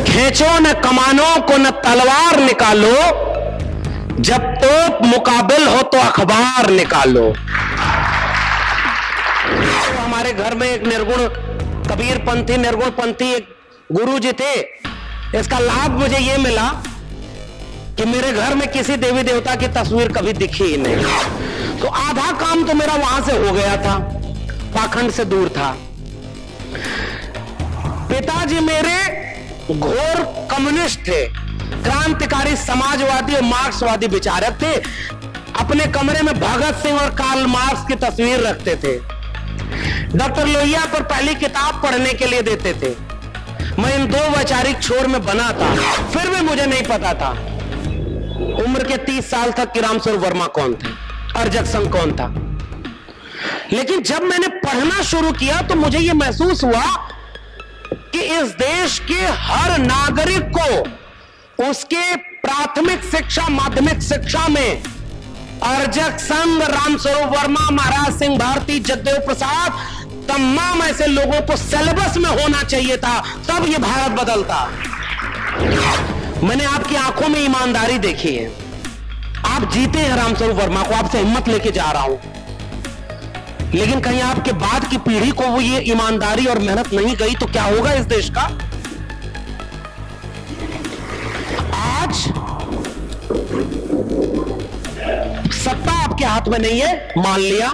खींचो न कमानों को न तलवार निकालो, जब तोप मुकाबिल हो तो अखबार निकालो। तो हमारे घर में एक निर्गुण कबीरपंथी निर्गुण पंथी एक गुरु जी थे। इसका लाभ मुझे यह मिला कि मेरे घर में किसी देवी देवता की तस्वीर कभी दिखी ही नहीं, तो आधा काम तो मेरा वहां से हो गया था, पाखंड से दूर था। पिताजी मेरे घोर कम्युनिस्ट थे, क्रांतिकारी समाजवादी और मार्क्सवादी विचारक थे। अपने कमरे में भगत सिंह और कार्ल मार्क्स की तस्वीर रखते थे। डॉक्टर लोहिया पर पहली किताब पढ़ने के लिए देते थे। मैं इन दो वैचारिक छोर में बना था, फिर भी मुझे नहीं पता था उम्र के 30 साल तक कि रामस्वरूप वर्मा कौन थे, अर्जक संघ कौन था। लेकिन जब मैंने पढ़ना शुरू किया तो मुझे यह महसूस हुआ कि इस देश के हर नागरिक को उसके प्राथमिक शिक्षा माध्यमिक शिक्षा में अर्जक संघ, रामस्वरूप वर्मा, महाराज सिंह भारती, जगदेव प्रसाद, तमाम ऐसे लोगों को सिलेबस में होना चाहिए था, तब यह भारत बदलता। मैंने आपकी आंखों में ईमानदारी देखी है, आप जीते हैं रामस्वरूप वर्मा को, आपसे हिम्मत लेके जा रहा हूं। लेकिन कहीं आपके बाद की पीढ़ी को वो ये ईमानदारी और मेहनत नहीं गई तो क्या होगा इस देश का? आज सत्ता आपके हाथ में नहीं है, मान लिया।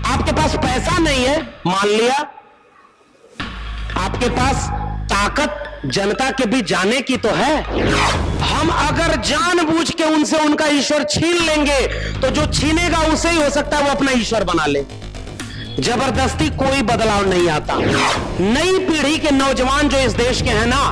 आपके पास पैसा नहीं है, मान लिया। आपके पास ताकत जनता के बीच जाने की तो है। हम अगर जानबूझ के उनसे उनका ईश्वर छीन लेंगे तो जो छीनेगा उसे ही हो सकता है वो अपना ईश्वर बना ले। जबरदस्ती कोई बदलाव नहीं आता। नई पीढ़ी के नौजवान जो इस देश के हैं ना,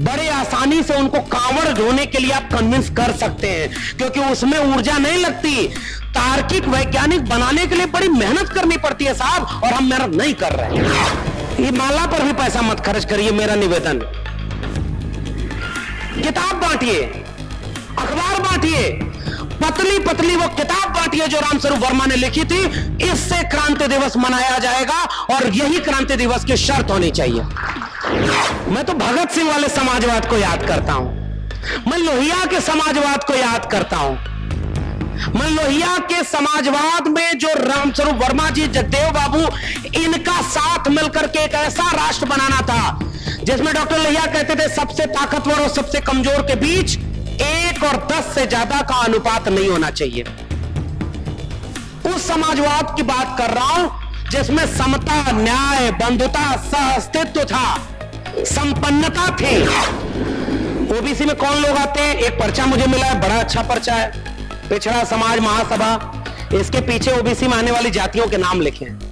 बड़े आसानी से उनको कांवड़ ढोने के लिए आप कन्विंस कर सकते हैं, क्योंकि उसमें ऊर्जा नहीं लगती। तार्किक वैज्ञानिक बनाने के लिए बड़ी मेहनत करनी पड़ती है साहब, और हम मेहनत नहीं कर रहे हैं। ये माला पर भी पैसा मत खर्च करिए, मेरा निवेदन। किताब बांटिए, अखबार बांटिए, पतली पतली वो किताब बांटिए जो रामस्वरूप वर्मा ने लिखी थी। इससे क्रांति दिवस मनाया जाएगा और यही क्रांति दिवस की शर्त होनी चाहिए। मैं तो भगत सिंह वाले समाजवाद को याद करता हूं, मैं लोहिया के समाजवाद को याद करता हूं। मैं लोहिया के समाजवाद में जो रामस्वरूप वर्मा जी, जगदेव बाबू, इनका साथ मिलकर के एक ऐसा राष्ट्र बनाना था जिसमें डॉक्टर लोहिया कहते थे सबसे ताकतवर और सबसे कमजोर के बीच 1 और 10 से ज्यादा का अनुपात नहीं होना चाहिए। उस समाजवाद की बात कर रहा हूं जिसमें समता, न्याय, बंधुता, सह-अस्तित्व था, संपन्नता थी। ओबीसी में कौन लोग आते हैं? एक पर्चा मुझे मिला है, बड़ा अच्छा पर्चा है, पिछड़ा समाज महासभा। इसके पीछे ओबीसी में आने वाली जातियों के नाम लिखे हैं।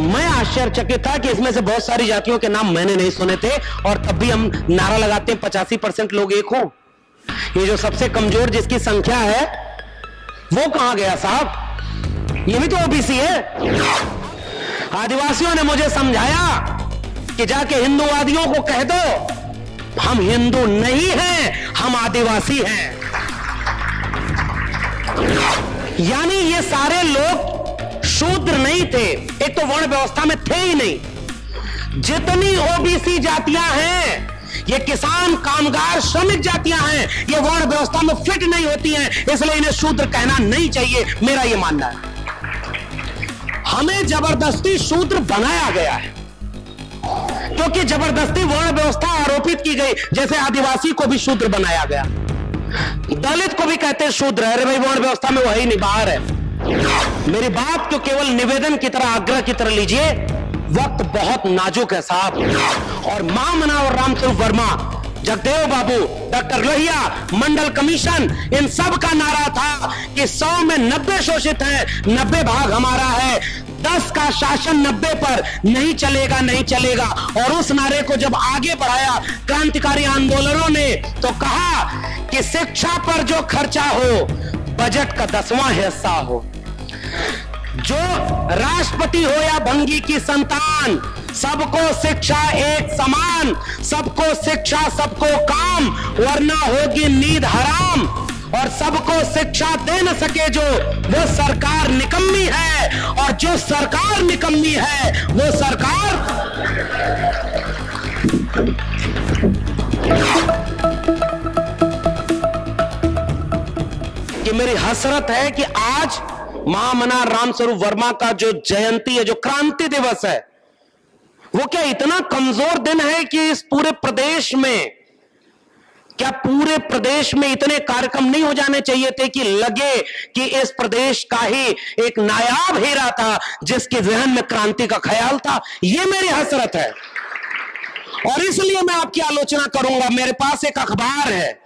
मैं आश्चर्यचकित था कि इसमें से बहुत सारी जातियों के नाम मैंने नहीं सुने थे, और तब भी हम नारा लगाते हैं 85% लोग एक हो। ये जो सबसे कमजोर जिसकी संख्या है वो कहां गया साहब? ये भी तो ओबीसी है। आदिवासियों ने मुझे समझाया कि जाके हिंदूवादियों को कह दो हम हिंदू नहीं हैं, हम आदिवासी हैं। यानी ये सारे लोग शूद्र नहीं थे, एक तो वर्ण व्यवस्था में थे ही नहीं। जितनी ओबीसी जातियां हैं, ये किसान, कामगार, श्रमिक जातियां हैं, ये वर्ण व्यवस्था में फिट नहीं होती हैं, इसलिए इन्हें शूद्र कहना नहीं चाहिए, मेरा ये मानना है। हमें जबरदस्ती शूद्र बनाया गया है, क्योंकि जबरदस्ती वर्ण व्यवस्था आरोपित की गई। जैसे आदिवासी को भी शूद्र बनाया गया, दलित को भी कहते हैं शूद्र। अरे भाई, वर्ण व्यवस्था में वही नहीं, बाहर है। मेरी बात को केवल निवेदन की तरह, आग्रह की तरह लीजिए। वक्त बहुत नाजुक है साहब, और मामना और रामस्वरूप वर्मा, जगदेव बाबू, डॉक्टर लोहिया, मंडल कमीशन, इन सब का नारा था कि 100 में 90 शोषित है, 90 भाग हमारा है, 10 का शासन 90 पर नहीं चलेगा, नहीं चलेगा। और उस नारे को जब आगे बढ़ाया क्रांतिकारी आंदोलनों ने, तो कहा कि शिक्षा पर जो खर्चा हो बजट का 10वां हिस्सा हो। जो राष्ट्रपति हो या भंगी की संतान, सबको शिक्षा एक समान, सबको शिक्षा सबको काम, वरना होगी नींद हराम। और सबको शिक्षा दे न सके जो, वो सरकार निकम्मी है, और जो सरकार निकम्मी है वो सरकार कि मेरी हसरत है कि आज महामना रामस्वरूप वर्मा का जो जयंती है, जो क्रांति दिवस है, वो क्या इतना कमजोर दिन है कि इस पूरे प्रदेश में, क्या पूरे प्रदेश में इतने कार्यक्रम नहीं हो जाने चाहिए थे कि लगे कि इस प्रदेश का ही एक नायाब हीरा था जिसके जहन में क्रांति का ख्याल था। ये मेरी हसरत है और इसलिए मैं आपकी आलोचना करूंगा। मेरे पास एक अखबार है,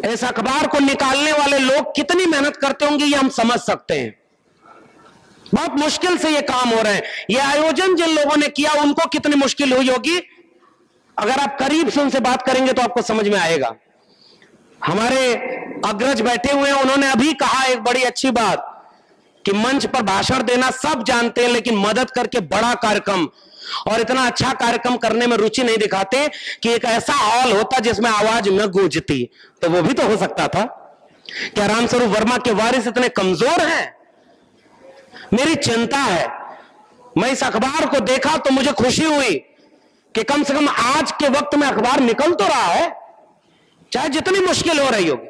इस अखबार को निकालने वाले लोग कितनी मेहनत करते होंगे ये हम समझ सकते हैं। बहुत मुश्किल से ये काम हो रहे हैं। ये आयोजन जिन लोगों ने किया उनको कितनी मुश्किल हुई होगी, अगर आप करीब से उनसे बात करेंगे तो आपको समझ में आएगा। हमारे अग्रज बैठे हुए हैं, उन्होंने अभी कहा एक बड़ी अच्छी बात कि मंच पर भाषण देना सब जानते हैं, लेकिन मदद करके बड़ा कार्यक्रम और इतना अच्छा कार्यक्रम करने में रुचि नहीं दिखाते कि एक ऐसा हॉल होता जिसमें आवाज न गूंजती। तो वो भी तो हो सकता था। क्या रामस्वरूप वर्मा के वारिस इतने कमजोर हैं? मेरी चिंता है। मैं इस अखबार को देखा तो मुझे खुशी हुई कि कम से कम आज के वक्त में अखबार निकल तो रहा है, चाहे जितनी मुश्किल हो रही होगी।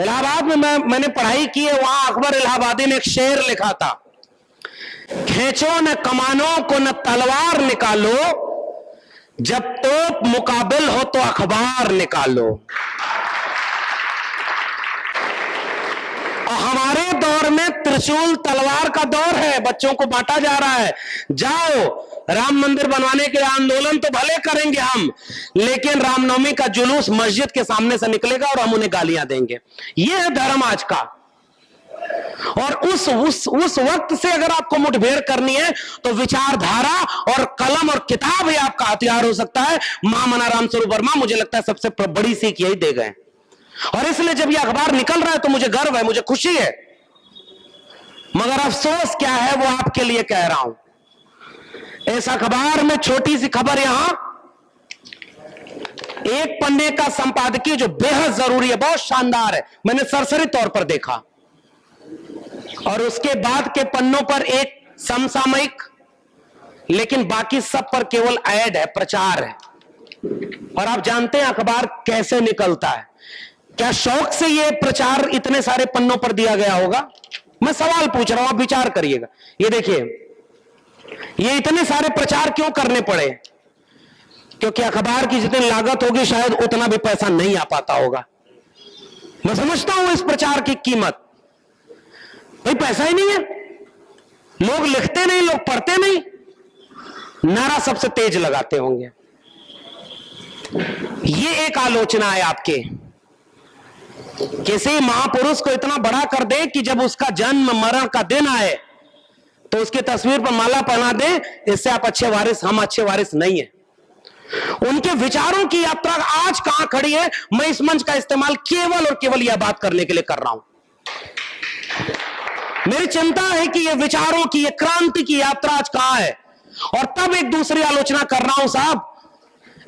इलाहाबाद में मैंने पढ़ाई की है, वहां अकबर इलाहाबादी ने एक शेर लिखा था, खींचो न कमानों को न तलवार निकालो, जब तोप मुकाबिल हो तो अखबार निकालो। और हमारे दौर में त्रिशूल तलवार का दौर है, बच्चों को बांटा जा रहा है। जाओ राम मंदिर बनवाने के लिए आंदोलन तो भले करेंगे हम, लेकिन रामनवमी का जुलूस मस्जिद के सामने से निकलेगा और हम उन्हें गालियां देंगे। यह है धर्म आज का। और उस वक्त से अगर आपको मुठभेड़ करनी है तो विचारधारा और कलम और किताब ही आपका हथियार हो सकता है। महामना रामस्वरूप वर्मा मुझे लगता है सबसे बड़ी सीख यही दे गए। और इसलिए जब यह अखबार निकल रहा है तो मुझे गर्व है, मुझे खुशी है, मगर अफसोस क्या है वो आपके लिए कह रहा हूं। इस अखबार में छोटी सी खबर, यहां एक पन्ने का संपादकीय जो बेहद जरूरी है, बहुत शानदार है, मैंने सरसरी तौर पर देखा, और उसके बाद के पन्नों पर एक समसामयिक, लेकिन बाकी सब पर केवल ऐड है, प्रचार है। और आप जानते हैं अखबार कैसे निकलता है। क्या शौक से ये प्रचार इतने सारे पन्नों पर दिया गया होगा? मैं सवाल पूछ रहा हूं, आप विचार करिएगा। ये देखिए, ये इतने सारे प्रचार क्यों करने पड़े? क्योंकि अखबार की जितनी लागत होगी शायद उतना भी पैसा नहीं आ पाता होगा। मैं समझता हूं इस प्रचार की कीमत, भाई पैसा ही नहीं है, लोग लिखते नहीं, लोग पढ़ते नहीं, नारा सबसे तेज लगाते होंगे। ये एक आलोचना है आपके। किसी महापुरुष को इतना बड़ा कर दे कि जब उसका जन्म मरण का दिन आए तो उसकी तस्वीर पर माला पहना दे, इससे आप अच्छे वारिस, हम अच्छे वारिस नहीं है। उनके विचारों की यात्रा आज कहां खड़ी है? मैं इस मंच का इस्तेमाल केवल और केवल यह बात करने के लिए कर रहा हूं। मेरी चिंता है कि यह विचारों की, यह क्रांति की यात्रा आज कहां है। और तब एक दूसरी आलोचना कर रहा हूं साहब,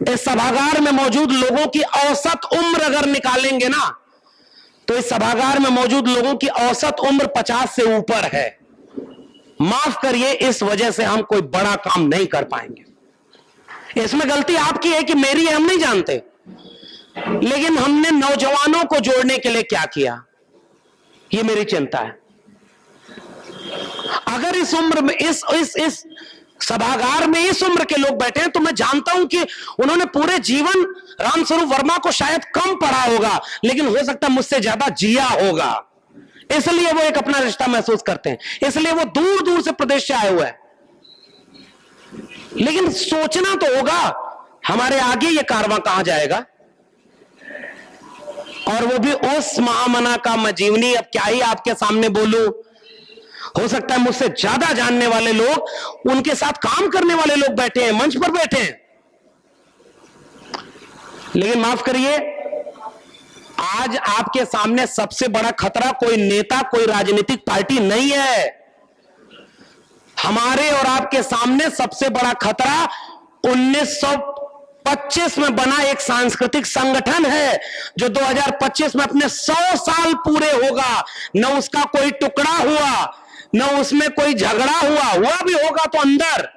इस सभागार में मौजूद लोगों की औसत उम्र अगर निकालेंगे ना, तो इस सभागार में मौजूद लोगों की औसत उम्र 50 से ऊपर है। माफ करिए, इस वजह से हम कोई बड़ा काम नहीं कर पाएंगे। इसमें गलती आपकी है कि मेरी है, हम नहीं जानते, लेकिन हमने नौजवानों को जोड़ने के लिए क्या किया, ये मेरी चिंता है। अगर इस उम्र में इस सभागार में इस उम्र के लोग बैठे हैं तो मैं जानता हूं कि उन्होंने पूरे जीवन रामस्वरूप वर्मा को शायद कम पढ़ा होगा, लेकिन हो सकता है मुझसे ज्यादा जिया होगा। इसलिए वो एक अपना रिश्ता महसूस करते हैं, इसलिए वो दूर दूर से प्रदेश से आए हुए हैं। लेकिन सोचना तो होगा हमारे आगे ये कारवां कहां जाएगा, और वो भी उस महामना का मैं जीवनी। अब क्या ही आपके सामने बोलूं, हो सकता है मुझसे ज्यादा जानने वाले लोग, उनके साथ काम करने वाले लोग बैठे हैं, मंच पर बैठे हैं। लेकिन माफ करिए, आज आपके सामने सबसे बड़ा खतरा कोई नेता, कोई राजनीतिक पार्टी नहीं है। हमारे और आपके सामने सबसे बड़ा खतरा 1925 में बना एक सांस्कृतिक संगठन है, जो 2025 में अपने 100 साल पूरे होगा। न उसका कोई टुकड़ा हुआ, न उसमें कोई झगड़ा हुआ भी होगा तो अंदर,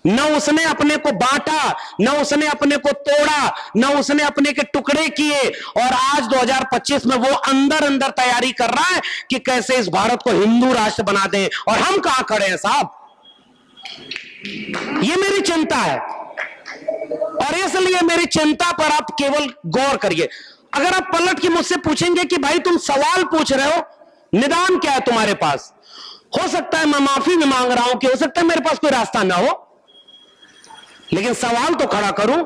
न उसने अपने को बांटा, न उसने अपने को तोड़ा, न उसने अपने के टुकड़े किए। और आज 2025 में वो अंदर अंदर तैयारी कर रहा है कि कैसे इस भारत को हिंदू राष्ट्र बना दें। और हम कहां खड़े हैं साहब? ये मेरी चिंता है, और इसलिए मेरी चिंता पर आप केवल गौर करिए। अगर आप पलट के मुझसे पूछेंगे कि भाई तुम सवाल पूछ रहे हो, निदान क्या है तुम्हारे पास? हो सकता है मैं माफी भी मांग रहा हूं कि हो सकता है मेरे पास कोई रास्ता ना हो, लेकिन सवाल तो खड़ा करूं।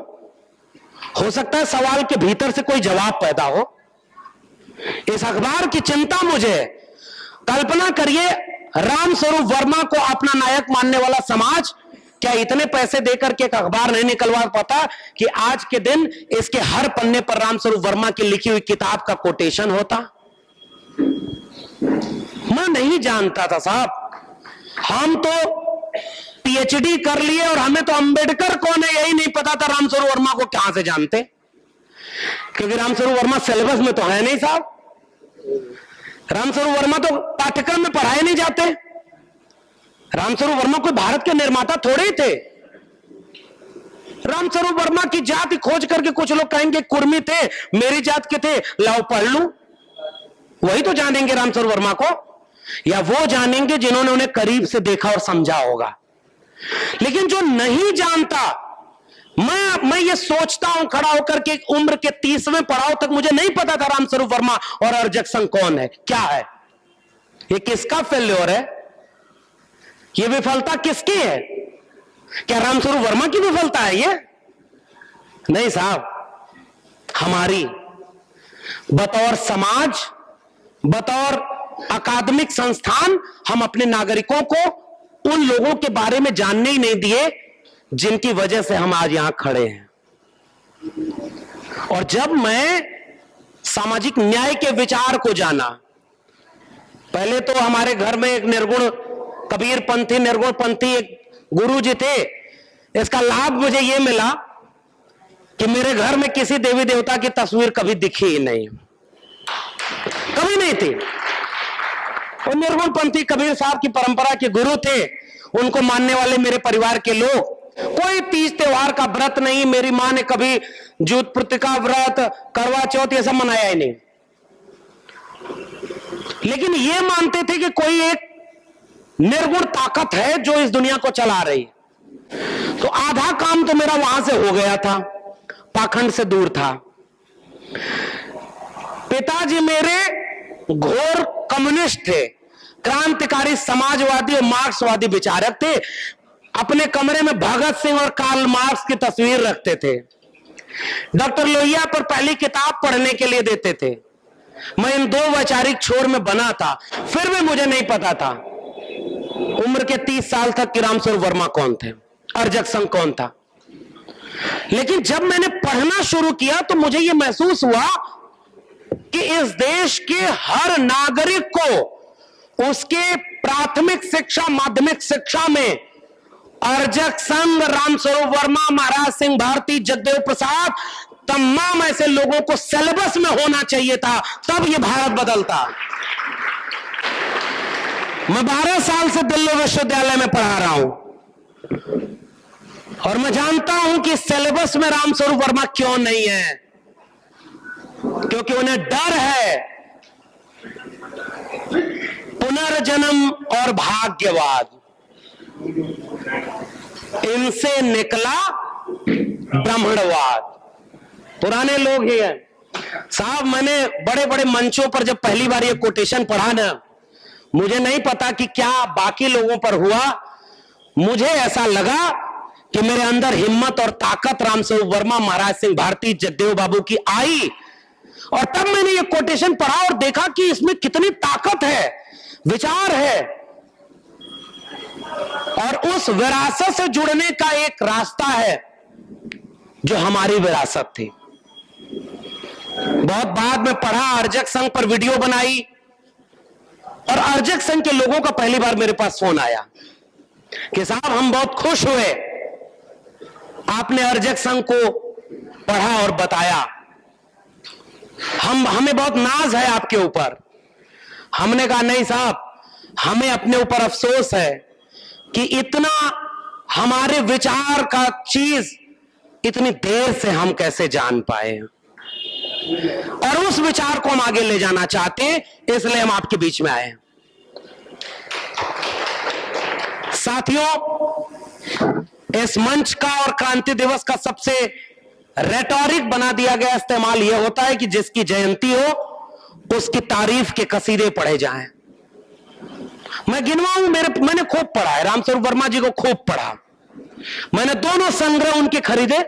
हो सकता है सवाल के भीतर से कोई जवाब पैदा हो। इस अखबार की चिंता मुझे है। कल्पना करिए, रामस्वरूप वर्मा को अपना नायक मानने वाला समाज क्या इतने पैसे देकर के एक अखबार नहीं निकलवा पाता कि आज के दिन इसके हर पन्ने पर रामस्वरूप वर्मा की लिखी हुई किताब का कोटेशन होता? मैं नहीं जानता था साहब। हम तो पीएचडी कर लिए और हमें तो अंबेडकर कौन है यही नहीं पता था। रामस्वरूप वर्मा को कहां से जानते? क्योंकि रामस्वरूप वर्मा सिलेबस में तो है नहीं साहब। रामस्वरूप वर्मा तो पाठ्यक्रम में पढ़ाए नहीं जाते। रामस्वरूप वर्मा कोई भारत के निर्माता थोड़े ही थे। रामस्वरूप वर्मा की जाति खोज करके कुछ लोग कहेंगे कुर्मी थे, मेरी जात के थे, लाओ पढ़ लूं। वही तो जानेंगे रामस्वरूप वर्मा को, या वो जानेंगे जिन्होंने उन्हें करीब से देखा और समझा होगा। लेकिन जो नहीं जानता, मैं ये सोचता हूं खड़ा होकर के उम्र के 30वें पड़ाव तक मुझे नहीं पता था रामस्वरूप वर्मा और अर्जक संघ कौन है, क्या है, ये किसका फेल्योर है, ये विफलता किसकी है? क्या रामस्वरूप वर्मा की विफलता है ये? नहीं साहब, हमारी बतौर समाज, बतौर अकादमिक संस्थान, हम अपने नागरिकों को उन लोगों के बारे में जानने ही नहीं दिए जिनकी वजह से हम आज यहां खड़े हैं। और जब मैं सामाजिक न्याय के विचार को जाना, पहले तो हमारे घर में एक निर्गुण कबीर पंथी, निर्गुण पंथी एक गुरु जी थे। इसका लाभ मुझे यह मिला कि मेरे घर में किसी देवी देवता की तस्वीर कभी दिखी ही नहीं, कभी नहीं थी। और निर्गुण पंथी कबीर साहब की परंपरा के गुरु थे, उनको मानने वाले मेरे परिवार के लोग। कोई तीज त्योहार का व्रत नहीं, मेरी मां ने कभी जूत प्रतिका व्रत, करवा चौथ ये सब मनाया ही नहीं। लेकिन ये मानते थे कि कोई एक निर्गुण ताकत है जो इस दुनिया को चला रही है। तो आधा काम तो मेरा वहां से हो गया था, पाखंड से दूर था। पिताजी मेरे घोर कम्युनिस्ट थे, क्रांतिकारी समाजवादी और मार्क्सवादी विचारक थे। अपने कमरे में भगत सिंह और कार्ल मार्क्स की तस्वीर रखते थे। डॉक्टर लोहिया पर पहली किताब पढ़ने के लिए देते थे। मैं इन दो वैचारिक छोर में बना था, फिर भी मुझे नहीं पता था उम्र के 30 साल तक कि रामस्वरूप वर्मा कौन थे, अर्जक संघ कौन था। लेकिन जब मैंने पढ़ना शुरू किया तो मुझे यह महसूस हुआ कि इस देश के हर नागरिक को उसके प्राथमिक शिक्षा, माध्यमिक शिक्षा में अर्जक संघ, रामस्वरूप वर्मा, महाराज सिंह भारती, जगदेव प्रसाद, तमाम ऐसे लोगों को सिलेबस में होना चाहिए था, तब यह भारत बदलता। मैं 12 साल से दिल्ली विश्वविद्यालय में पढ़ा रहा हूं और मैं जानता हूं कि सिलेबस में रामस्वरूप वर्मा क्यों नहीं है। क्योंकि उन्हें डर है पुनर्जन्म और भाग्यवाद। इनसे निकला ब्राह्मणवाद। पुराने लोग ही हैं साहब। मैंने बड़े बड़े मंचों पर जब पहली बार ये कोटेशन पढ़ा ना, मुझे नहीं पता कि क्या बाकी लोगों पर हुआ, मुझे ऐसा लगा कि मेरे अंदर हिम्मत और ताकत रामस्वरूप वर्मा, महाराज सिंह भारती, जगदेव बाबू की आई। और तब मैंने ये कोटेशन पढ़ा और देखा कि इसमें कितनी ताकत है, विचार है, और उस विरासत से जुड़ने का एक रास्ता है जो हमारी विरासत थी। बहुत बाद में पढ़ा, अर्जक संघ पर वीडियो बनाई, और अर्जक संघ के लोगों का पहली बार मेरे पास फोन आया कि साहब हम बहुत खुश हुए, आपने अर्जक संघ को पढ़ा और बताया, हमें बहुत नाज है आपके ऊपर। हमने कहा नहीं साहब, हमें अपने ऊपर अफसोस है कि इतना हमारे विचार का चीज इतनी देर से हम कैसे जान पाए, और उस विचार को हम आगे ले जाना चाहते हैं, इसलिए हम आपके बीच में आए हैं। साथियों, इस मंच का और क्रांति दिवस का सबसे रेटोरिक बना दिया गया इस्तेमाल यह होता है कि जिसकी जयंती हो उसकी तारीफ के कसीदे पढ़े जाएं। मैं गिनवाऊं, मैंने खूब पढ़ा है, रामस्वरूप वर्मा जी को खूब पढ़ा। मैंने दोनों संग्रह उनके खरीदे।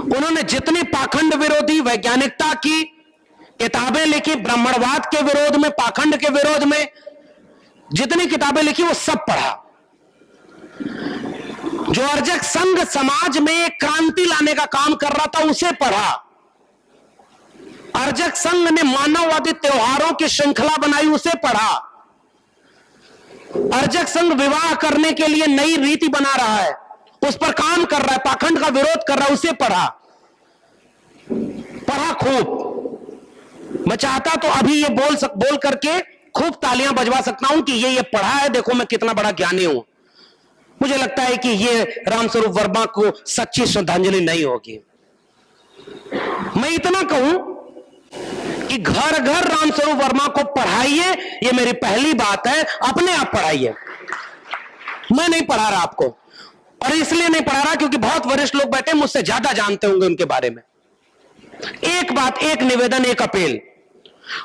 उन्होंने जितनी पाखंड विरोधी वैज्ञानिकता की किताबें लिखी, ब्राह्मणवाद के विरोध में, पाखंड के विरोध में जितनी किताबें लिखी वो सब पढ़ा। जो अर्जक संघ समाज में एक क्रांति लाने का काम कर रहा था उसे पढ़ा। अर्जक संघ ने मानववादी त्योहारों की श्रृंखला बनाई, उसे पढ़ा। अर्जक संघ विवाह करने के लिए नई रीति बना रहा है, उस पर काम कर रहा है, पाखंड का विरोध कर रहा है, उसे पढ़ा खूब। मैं चाहता तो अभी ये बोल करके खूब तालियां बजवा सकता हूं कि ये पढ़ा है, देखो मैं कितना बड़ा ज्ञानी हूं। मुझे लगता है कि ये रामस्वरूप वर्मा को सच्ची श्रद्धांजलि नहीं होगी। मैं इतना कहूं कि घर घर रामस्वरूप वर्मा को पढ़ाइए, ये मेरी पहली बात है। अपने आप पढ़ाइए, मैं नहीं पढ़ा रहा आपको, और इसलिए नहीं पढ़ा रहा क्योंकि बहुत वरिष्ठ लोग बैठे मुझसे ज्यादा जानते होंगे उनके बारे में। एक बात, एक निवेदन, एक अपील,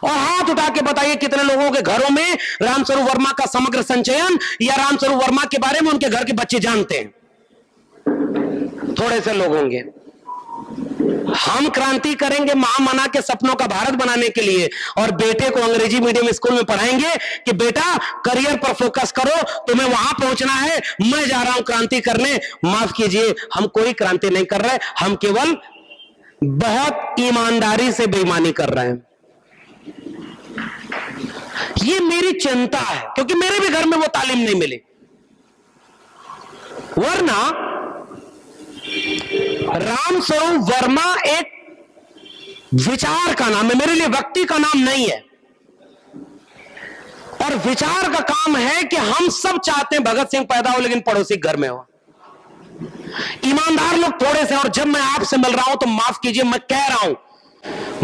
और हाथ उठा के बताइए कितने लोगों के घरों में रामस्वरूप वर्मा का समग्र संचयन या रामस्वरूप वर्मा के बारे में उनके घर के बच्चे जानते हैं? थोड़े से लोग होंगे। हम क्रांति करेंगे महामना के सपनों का भारत बनाने के लिए, और बेटे को अंग्रेजी मीडियम स्कूल में पढ़ाएंगे कि बेटा करियर पर फोकस करो, तुम्हें वहां पहुंचना है, मैं जा रहा हूं क्रांति करने। माफ कीजिए, हम कोई क्रांति नहीं कर रहे, हम केवल बहुत ईमानदारी से बेईमानी कर रहे हैं। ये मेरी चिंता है, क्योंकि मेरे भी घर में वो तालीम नहीं मिली। वरना रामस्वरूप वर्मा एक विचार का नाम है, मेरे लिए व्यक्ति का नाम नहीं है। और विचार का काम है कि हम सब चाहते हैं भगत सिंह पैदा हो लेकिन पड़ोसी घर में हो। ईमानदार लोग थोड़े से, और जब मैं आपसे मिल रहा हूं तो माफ कीजिए, मैं कह रहा हूं,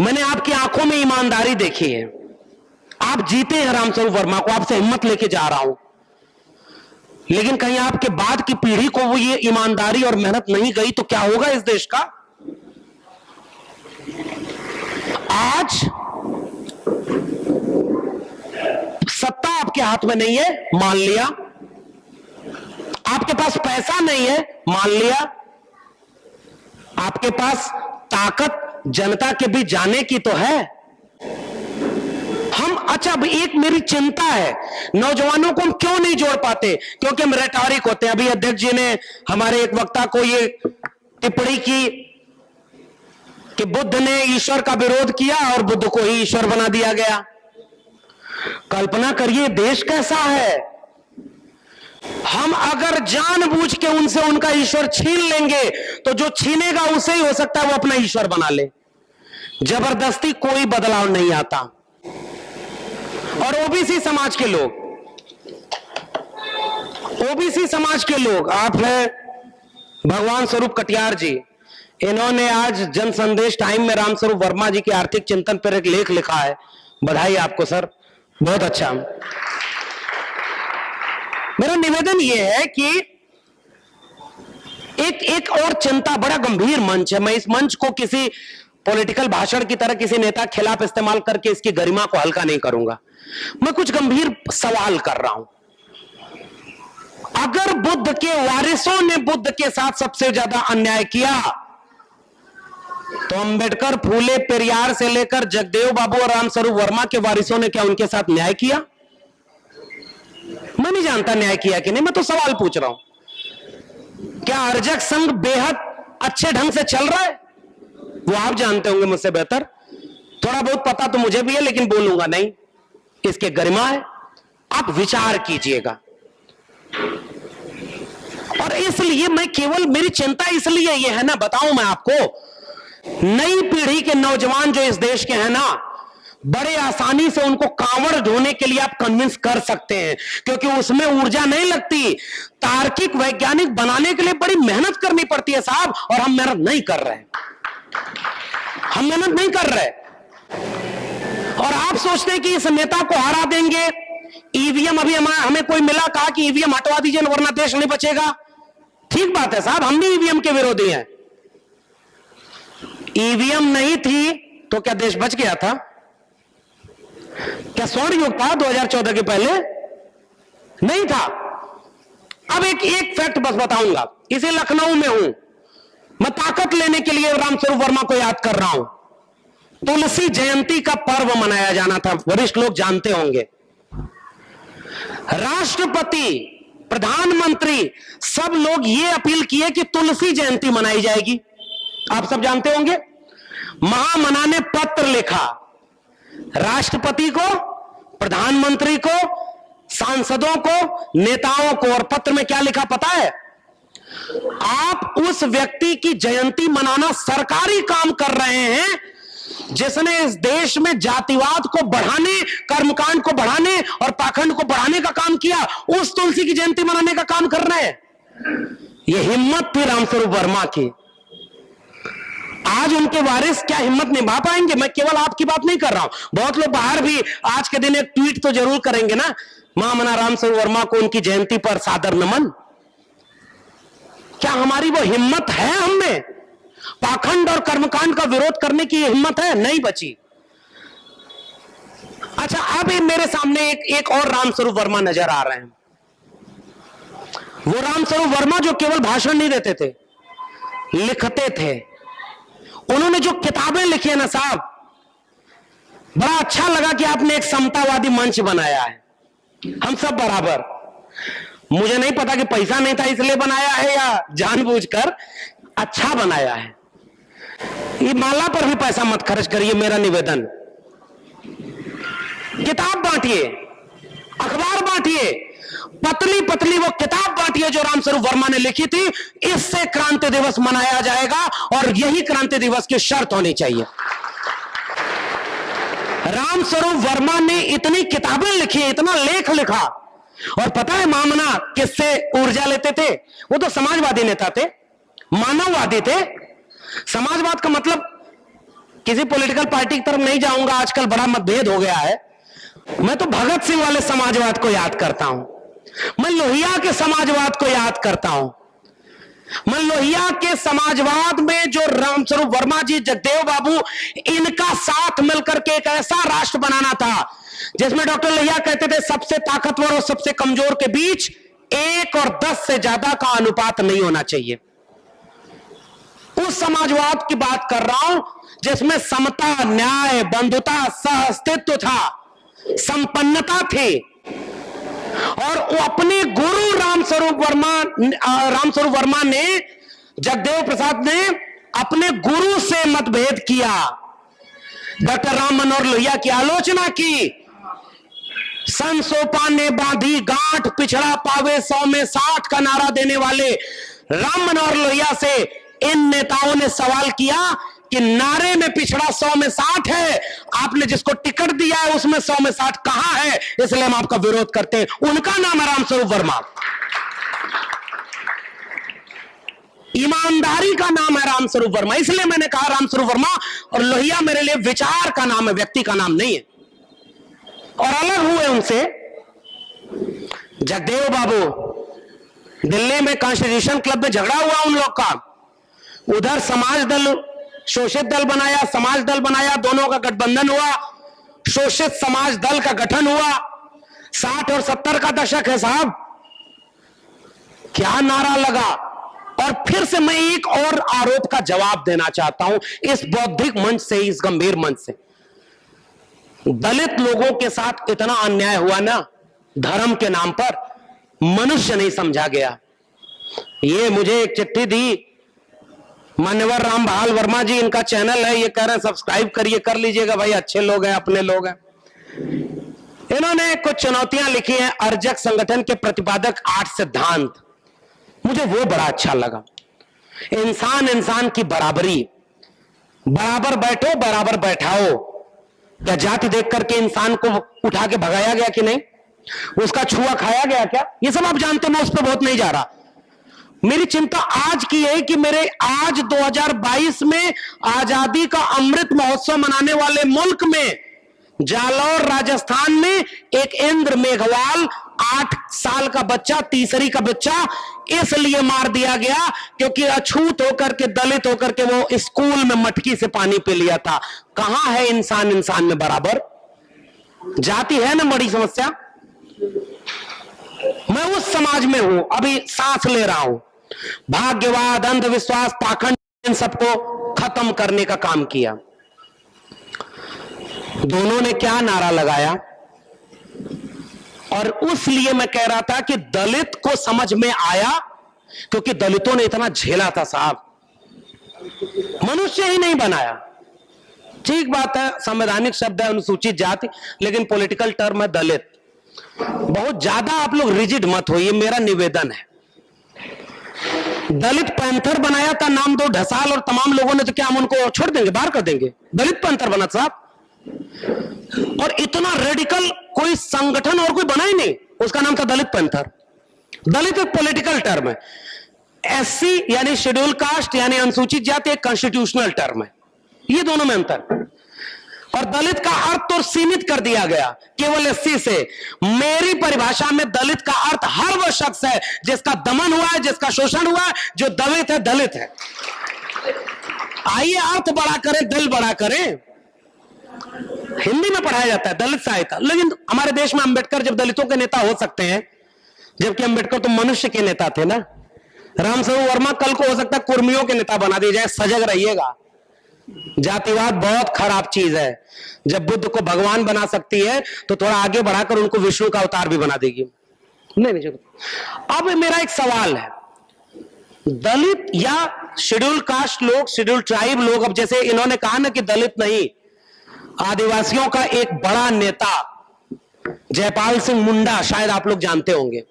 मैंने आपकी आंखों में ईमानदारी देखी है। आप जीते हैं रामस्वरूप वर्मा को, आपसे हिम्मत लेके जा रहा हूं, लेकिन कहीं आपके बाद की पीढ़ी को वो ये ईमानदारी और मेहनत नहीं गई तो क्या होगा इस देश का? आज सत्ता आपके हाथ में नहीं है, मान लिया। आपके पास पैसा नहीं है, मान लिया। आपके पास ताकत जनता के बीच जाने की तो है। हम, अच्छा, अब एक मेरी चिंता है, नौजवानों को हम क्यों नहीं जोड़ पाते? क्योंकि हम रेटोरिक होते हैं। अभी अध्यक्ष जी ने हमारे एक वक्ता को ये टिप्पणी की कि बुद्ध ने ईश्वर का विरोध किया और बुद्ध को ही ईश्वर बना दिया गया। कल्पना करिए देश कैसा है। हम अगर जानबूझ के उनसे उनका ईश्वर छीन लेंगे तो जो छीनेगा उसे ही हो सकता है वो अपना ईश्वर बना ले। जबरदस्ती कोई बदलाव नहीं आता। और ओबीसी समाज के लोग, ओबीसी समाज के लोग, आप है भगवान स्वरूप कटियार जी, इन्होंने आज जन संदेश टाइम में रामस्वरूप वर्मा जी के आर्थिक चिंतन पर एक लेख लिखा है। बधाई आपको सर, बहुत अच्छा। मेरा निवेदन यह है कि एक और चिंता, बड़ा गंभीर मंच है। मैं इस मंच को किसी पॉलिटिकल भाषण की तरह किसी नेता के खिलाफ इस्तेमाल करके इसकी गरिमा को हल्का नहीं करूंगा। मैं कुछ गंभीर सवाल कर रहा हूं। अगर बुद्ध के वारिसों ने बुद्ध के साथ सबसे ज्यादा अन्याय किया तो अंबेडकर, फूले, पेरियार से लेकर जगदेव बाबू और रामस्वरूप वर्मा के वारिसों ने क्या उनके साथ न्याय किया? मैं नहीं जानता न्याय किया कि नहीं, मैं तो सवाल पूछ रहा हूं। क्या अर्जक संघ बेहद अच्छे ढंग से चल रहा है? वो आप जानते होंगे मुझसे बेहतर। थोड़ा बहुत पता तो मुझे भी है, लेकिन बोलूंगा नहीं, इसके गरिमा है। आप विचार कीजिएगा। और इसलिए मैं केवल, मेरी चिंता इसलिए ये है ना, बताऊं मैं आपको, नई पीढ़ी के नौजवान जो इस देश के हैं ना, बड़े आसानी से उनको कांवड़ ढोने के लिए आप कन्विंस कर सकते हैं, क्योंकि उसमें ऊर्जा नहीं लगती। तार्किक वैज्ञानिक बनाने के लिए बड़ी मेहनत करनी पड़ती है साहब, और हम मेहनत नहीं कर रहे, हम मेहनत नहीं कर रहे। और आप सोचते हैं कि इस नेता को हरा देंगे, ईवीएम अभी हमें कोई मिला, कहा कि ईवीएम हटवा दीजिए वरना देश नहीं बचेगा। ठीक बात है साहब, हम भी ईवीएम के विरोधी हैं। ईवीएम नहीं थी तो क्या देश बच गया था? क्या स्वर्ण युग था 2014 के पहले? नहीं था। अब एक फैक्ट बस बताऊंगा, इसे लखनऊ में हूं मैं, ताकत लेने के लिए रामस्वरूप वर्मा को याद कर रहा हूं। तुलसी जयंती का पर्व मनाया जाना था, वरिष्ठ लोग जानते होंगे। राष्ट्रपति, प्रधानमंत्री, सब लोग ये अपील किए कि तुलसी जयंती मनाई जाएगी। आप सब जानते होंगे। महामना ने पत्र लिखा राष्ट्रपति को, प्रधानमंत्री को, सांसदों को, नेताओं को, और पत्र में क्या लिखा पता है? आप उस व्यक्ति की जयंती मनाना सरकारी काम कर रहे हैं जिसने इस देश में जातिवाद को बढ़ाने, कर्मकांड को बढ़ाने और पाखंड को बढ़ाने का काम किया, उस तुलसी की जयंती मनाने का काम कर रहे हैं। यह हिम्मत थी रामस्वरूप वर्मा की। आज उनके वारिस क्या हिम्मत निभा पाएंगे? मैं केवल आपकी बात नहीं कर रहा हूं, बहुत लोग बाहर भी आज के दिन एक ट्वीट तो जरूर करेंगे ना, महामना रामस्वरूप वर्मा को उनकी जयंती पर सादर नमन। क्या हमारी वो हिम्मत है? हम में पाखंड और कर्मकांड का विरोध करने की हिम्मत है? नहीं बची। अच्छा, अब मेरे सामने एक और रामस्वरूप वर्मा नजर आ रहे हैं। वो रामस्वरूप वर्मा जो केवल भाषण नहीं देते थे, लिखते थे। उन्होंने जो किताबें लिखी है ना साहब, बड़ा अच्छा लगा कि आपने एक समतावादी मंच बनाया है, हम सब बराबर। मुझे नहीं पता कि पैसा नहीं था इसलिए बनाया है या जानबूझकर, अच्छा बनाया है। ये माला पर भी पैसा मत खर्च करिए, मेरा निवेदन। किताब बांटिए, अखबार बांटिए, पतली पतली वो किताब बांटिए जो रामस्वरूप वर्मा ने लिखी थी। इससे क्रांति दिवस मनाया जाएगा, और यही क्रांति दिवस की शर्त होनी चाहिए। रामस्वरूप वर्मा ने इतनी किताबें लिखी, इतना लेख लिखा, और पता है महामना किससे ऊर्जा लेते थे? वो तो समाजवादी नेता थे, मानववादी थे। समाजवाद का मतलब, किसी पॉलिटिकल पार्टी की तरफ नहीं जाऊंगा, आजकल बड़ा मतभेद हो गया है। मैं तो भगत सिंह वाले समाजवाद को याद करता हूं, मैं लोहिया के समाजवाद को याद करता हूं। मैं लोहिया के समाजवाद में जो रामस्वरूप वर्मा जी, जगदेव बाबू, इनका साथ मिलकर के एक ऐसा राष्ट्र बनाना था जिसमें डॉक्टर लोहिया कहते थे सबसे ताकतवर और सबसे कमजोर के बीच 1 और 10 से ज्यादा का अनुपात नहीं होना चाहिए। उस समाजवाद की बात कर रहा हूं जिसमें समता, न्याय, बंधुता, सह-अस्तित्व था, संपन्नता थी। और वो अपने गुरु रामस्वरूप वर्मा ने, जगदेव प्रसाद ने अपने गुरु से मतभेद किया, डॉक्टर राम मनोहर लोहिया की आलोचना की। सन सोपान ने बांधी गांठ, पिछड़ा पावे 100 में 60 का नारा देने वाले राम मनोहर लोहिया से इन नेताओं ने सवाल किया कि नारे में पिछड़ा 100 में 60 है, आपने जिसको टिकट दिया है उसमें 100 में 60 कहां है, इसलिए हम आपका विरोध करते हैं। उनका नाम है रामस्वरूप वर्मा। ईमानदारी का नाम है रामस्वरूप वर्मा। इसलिए मैंने कहा रामस्वरूप वर्मा और लोहिया मेरे लिए विचार का नाम है, व्यक्ति का नाम नहीं है। और अलग हुए उनसे जगदेव बाबू। दिल्ली में कॉन्स्टिट्यूशन क्लब में झगड़ा हुआ उन लोग का, उधर समाज दल, शोषित दल बनाया, समाज दल बनाया, दोनों का गठबंधन हुआ, शोषित समाज दल का गठन हुआ। 60 और 70 का दशक है साहब, क्या नारा लगा। और फिर से मैं एक और आरोप का जवाब देना चाहता हूं इस बौद्धिक मंच से, इस गंभीर मंच से। दलित लोगों के साथ इतना अन्याय हुआ ना, धर्म के नाम पर, मनुष्य नहीं समझा गया। ये मुझे एक चिट्ठी दी मान्यवर राम बहाल वर्मा जी, इनका चैनल है, ये कह रहे हैं सब्सक्राइब करिए, कर लीजिएगा भाई, अच्छे लोग हैं, अपने लोग हैं। इन्होंने कुछ चुनौतियां लिखी हैं, अर्जक संगठन के प्रतिपादक 8 सिद्धांत। मुझे वो बड़ा अच्छा लगा। इंसान इंसान की बराबरी, बराबर बैठो बराबर बैठाओ, क्या जाति देख करके इंसान को उठा के भगाया गया कि नहीं? उसका छुआ खाया गया क्या? ये सब आप जानते हो, मैं उस पर बहुत नहीं जा रहा। मेरी चिंता आज की है कि मेरे आज 2022 में आजादी का अमृत महोत्सव मनाने वाले मुल्क में जालौर राजस्थान में एक इंद्र मेघवाल 8 साल का बच्चा, तीसरी का बच्चा इसलिए मार दिया गया क्योंकि अछूत होकर के, दलित होकर के वो स्कूल में मटकी से पानी पी लिया था। कहां है इंसान इंसान में बराबर? जाति है ना बड़ी समस्या। मैं उस समाज में हूं, अभी सांस ले रहा हूं। भाग्यवाद, अंधविश्वास, पाखंड, इन सबको खत्म करने का काम किया। दोनों ने क्या नारा लगाया, और उसलिए मैं कह रहा था कि दलित को समझ में आया क्योंकि दलितों ने इतना झेला था साहब, मनुष्य ही नहीं बनाया। ठीक बात है, संवैधानिक शब्द है अनुसूचित जाति, लेकिन पॉलिटिकल टर्म है दलित। बहुत ज्यादा आप लोग रिजिड मत होइए, मेरा निवेदन है। दलित पैंथर बनाया था नाम दो ढसाल, और तमाम लोगों ने तो क्या हम उनको छोड़ देंगे, बाहर कर देंगे? दलित पैंथर बना साहब। और इतना रेडिकल कोई संगठन और कोई बना ही नहीं, उसका नाम था दलित पैंथर। दलित एक पॉलिटिकल टर्म है, एससी यानी शेड्यूल कास्ट यानी अनुसूचित जाति एक कॉन्स्टिट्यूशनल टर्म है, ये दोनों में अंतर। और दलित का अर्थ तो सीमित कर दिया गया केवल एससी से। मेरी परिभाषा में दलित का अर्थ हर वह शख्स है जिसका दमन हुआ है, जिसका शोषण हुआ है, जो दलित है, दलित है। आइए अर्थ बड़ा करें, दिल बड़ा करें। हिंदी में पढ़ाया जाता है दलित साहित्य, लेकिन हमारे देश में अंबेडकर जब दलितों के नेता हो सकते हैं, जबकि अंबेडकर तो मनुष्य के नेता थे ना। रामस्वरूप वर्मा कल को हो सकता है कुर्मियों के नेता बना दिए जाए, सजग रहिएगा। जातिवाद बहुत खराब चीज है। जब बुद्ध को भगवान बना सकती है तो थोड़ा आगे बढ़ाकर उनको विष्णु का अवतार भी बना देगी। नहीं। अब मेरा एक सवाल है, दलित या शेड्यूल कास्ट लोग, शेड्यूल ट्राइब लोग, अब जैसे इन्होंने कहा ना कि दलित नहीं, आदिवासियों का एक बड़ा नेता जयपाल सिंह मुंडा, शायद आप लोग जानते होंगे।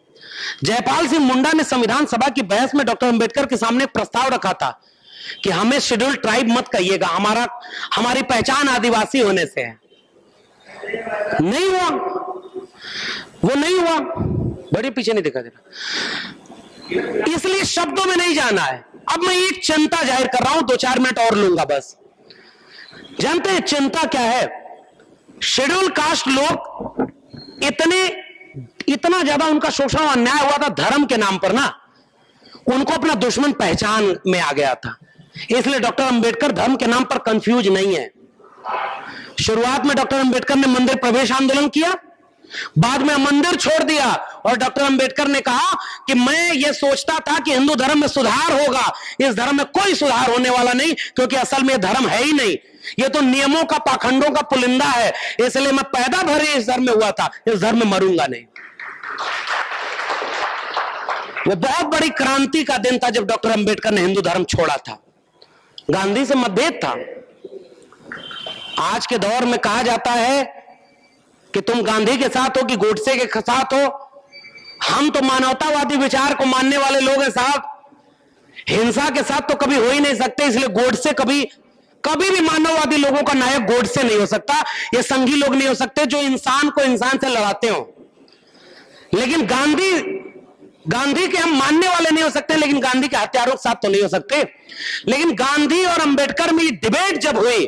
जयपाल सिंह मुंडा ने संविधान सभा की बहस में डॉक्टर अंबेडकर के सामने प्रस्ताव रखा था कि हमें शेड्यूल ट्राइब मत कहिएगा, हमारी पहचान आदिवासी होने से है। नहीं हुआ, वो नहीं हुआ। बड़े पीछे नहीं दिखा दे रहा, इसलिए शब्दों में नहीं जाना है। अब मैं एक चिंता जाहिर कर रहा हूं, 2-4 मिनट और लूंगा बस। जानते हैं चिंता क्या है? शेड्यूल कास्ट लोग इतना ज्यादा उनका शोषण और अन्याय हुआ था धर्म के नाम पर ना, उनको अपना दुश्मन पहचान में आ गया था। इसलिए डॉक्टर अंबेडकर धर्म के नाम पर कंफ्यूज नहीं है। शुरुआत में डॉक्टर अंबेडकर ने मंदिर प्रवेश आंदोलन किया, बाद में मंदिर छोड़ दिया, और डॉक्टर अंबेडकर ने कहा कि मैं ये सोचता था कि हिंदू धर्म में सुधार होगा। इस धर्म में कोई सुधार होने वाला नहीं, क्योंकि असल में धर्म है ही नहीं, ये तो नियमों का, पाखंडों का पुलिंदा है। इसलिए मैं पैदा भरे इस धर्म में हुआ था, इस धर्म में मरूंगा नहीं। वो बहुत बड़ी क्रांति का दिन था जब डॉक्टर अंबेडकर ने हिंदू धर्म छोड़ा था। गांधी से मतभेद था। आज के दौर में कहा जाता है कि तुम गांधी के साथ हो कि गोडसे के साथ हो। हम तो मानवतावादी विचार को मानने वाले लोग हैं साहब, हिंसा के साथ तो कभी हो ही नहीं सकते। इसलिए गोडसे कभी भी मानववादी लोगों का नायक गोडसे नहीं हो सकता। ये संघी लोग नहीं हो सकते जो इंसान को इंसान से लड़ाते हो। लेकिन गांधी के हम मानने वाले नहीं हो सकते, लेकिन गांधी के हत्यारों के साथ तो नहीं हो सकते। लेकिन गांधी और अंबेडकर में डिबेट जब हुई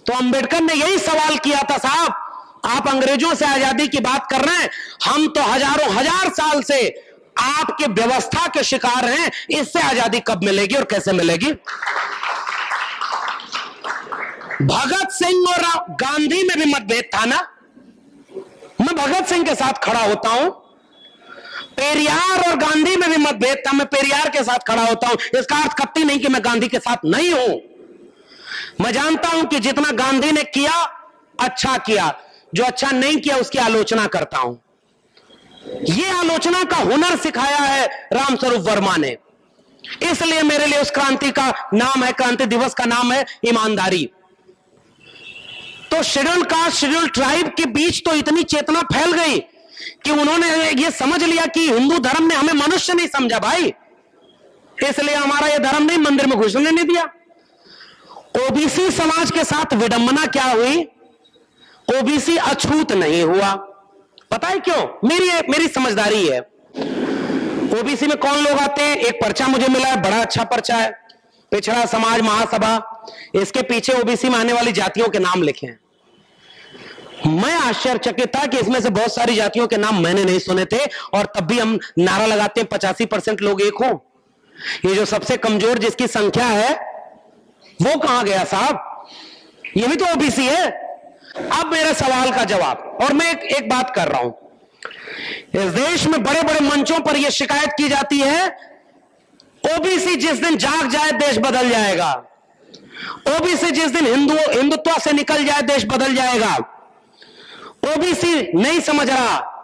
तो अंबेडकर ने यही सवाल किया था, साहब आप अंग्रेजों से आजादी की बात कर रहे हैं, हम तो हजार साल से आपके व्यवस्था के शिकार हैं, इससे आजादी कब मिलेगी और कैसे मिलेगी? भगत सिंह और गांधी में भी मतभेद था ना। मैं भगत सिंह के साथ खड़ा होता हूं। पेरियार और गांधी में भी मतभेद था, मैं पेरियार के साथ खड़ा होता हूं। इसका अर्थ कतई नहीं कि मैं गांधी के साथ नहीं हूं। मैं जानता हूं कि जितना गांधी ने किया अच्छा किया, जो अच्छा नहीं किया उसकी आलोचना करता हूं। यह आलोचना का हुनर सिखाया है रामस्वरूप वर्मा ने। इसलिए मेरे लिए उस क्रांति का नाम है, क्रांति दिवस का नाम है ईमानदारी। तो शेड्यूल कास्ट, शेड्यूल ट्राइब के बीच तो इतनी चेतना फैल गई कि उन्होंने ये समझ लिया कि हिंदू धर्म ने हमें मनुष्य नहीं समझा भाई, इसलिए हमारा ये धर्म नहीं, मंदिर में घुसने नहीं दिया। ओबीसी समाज के साथ विडंबना क्या हुई? ओबीसी अछूत नहीं हुआ। पता है क्यों? मेरी समझदारी है। ओबीसी में कौन लोग आते हैं? एक पर्चा मुझे मिला है, बड़ा अच्छा पर्चा है, पिछड़ा समाज महासभा। इसके पीछे ओबीसी में आने वाली जातियों के नाम लिखे हैं। मैं आश्चर्यचकित था कि इसमें से बहुत सारी जातियों के नाम मैंने नहीं सुने थे, और तब भी हम नारा लगाते हैं 85% लोग एक हो। ये जो सबसे कमजोर जिसकी संख्या है वो कहां गया साहब? ये भी तो ओबीसी है। अब मेरे सवाल का जवाब, और मैं एक बात कर रहा हूं, इस देश में बड़े बड़े मंचों पर यह शिकायत की जाती है, ओबीसी जिस दिन जाग जाए देश बदल जाएगा, ओबीसी जिस दिन हिंदुत्व से निकल जाए देश बदल जाएगा, ओबीसी नहीं समझ रहा।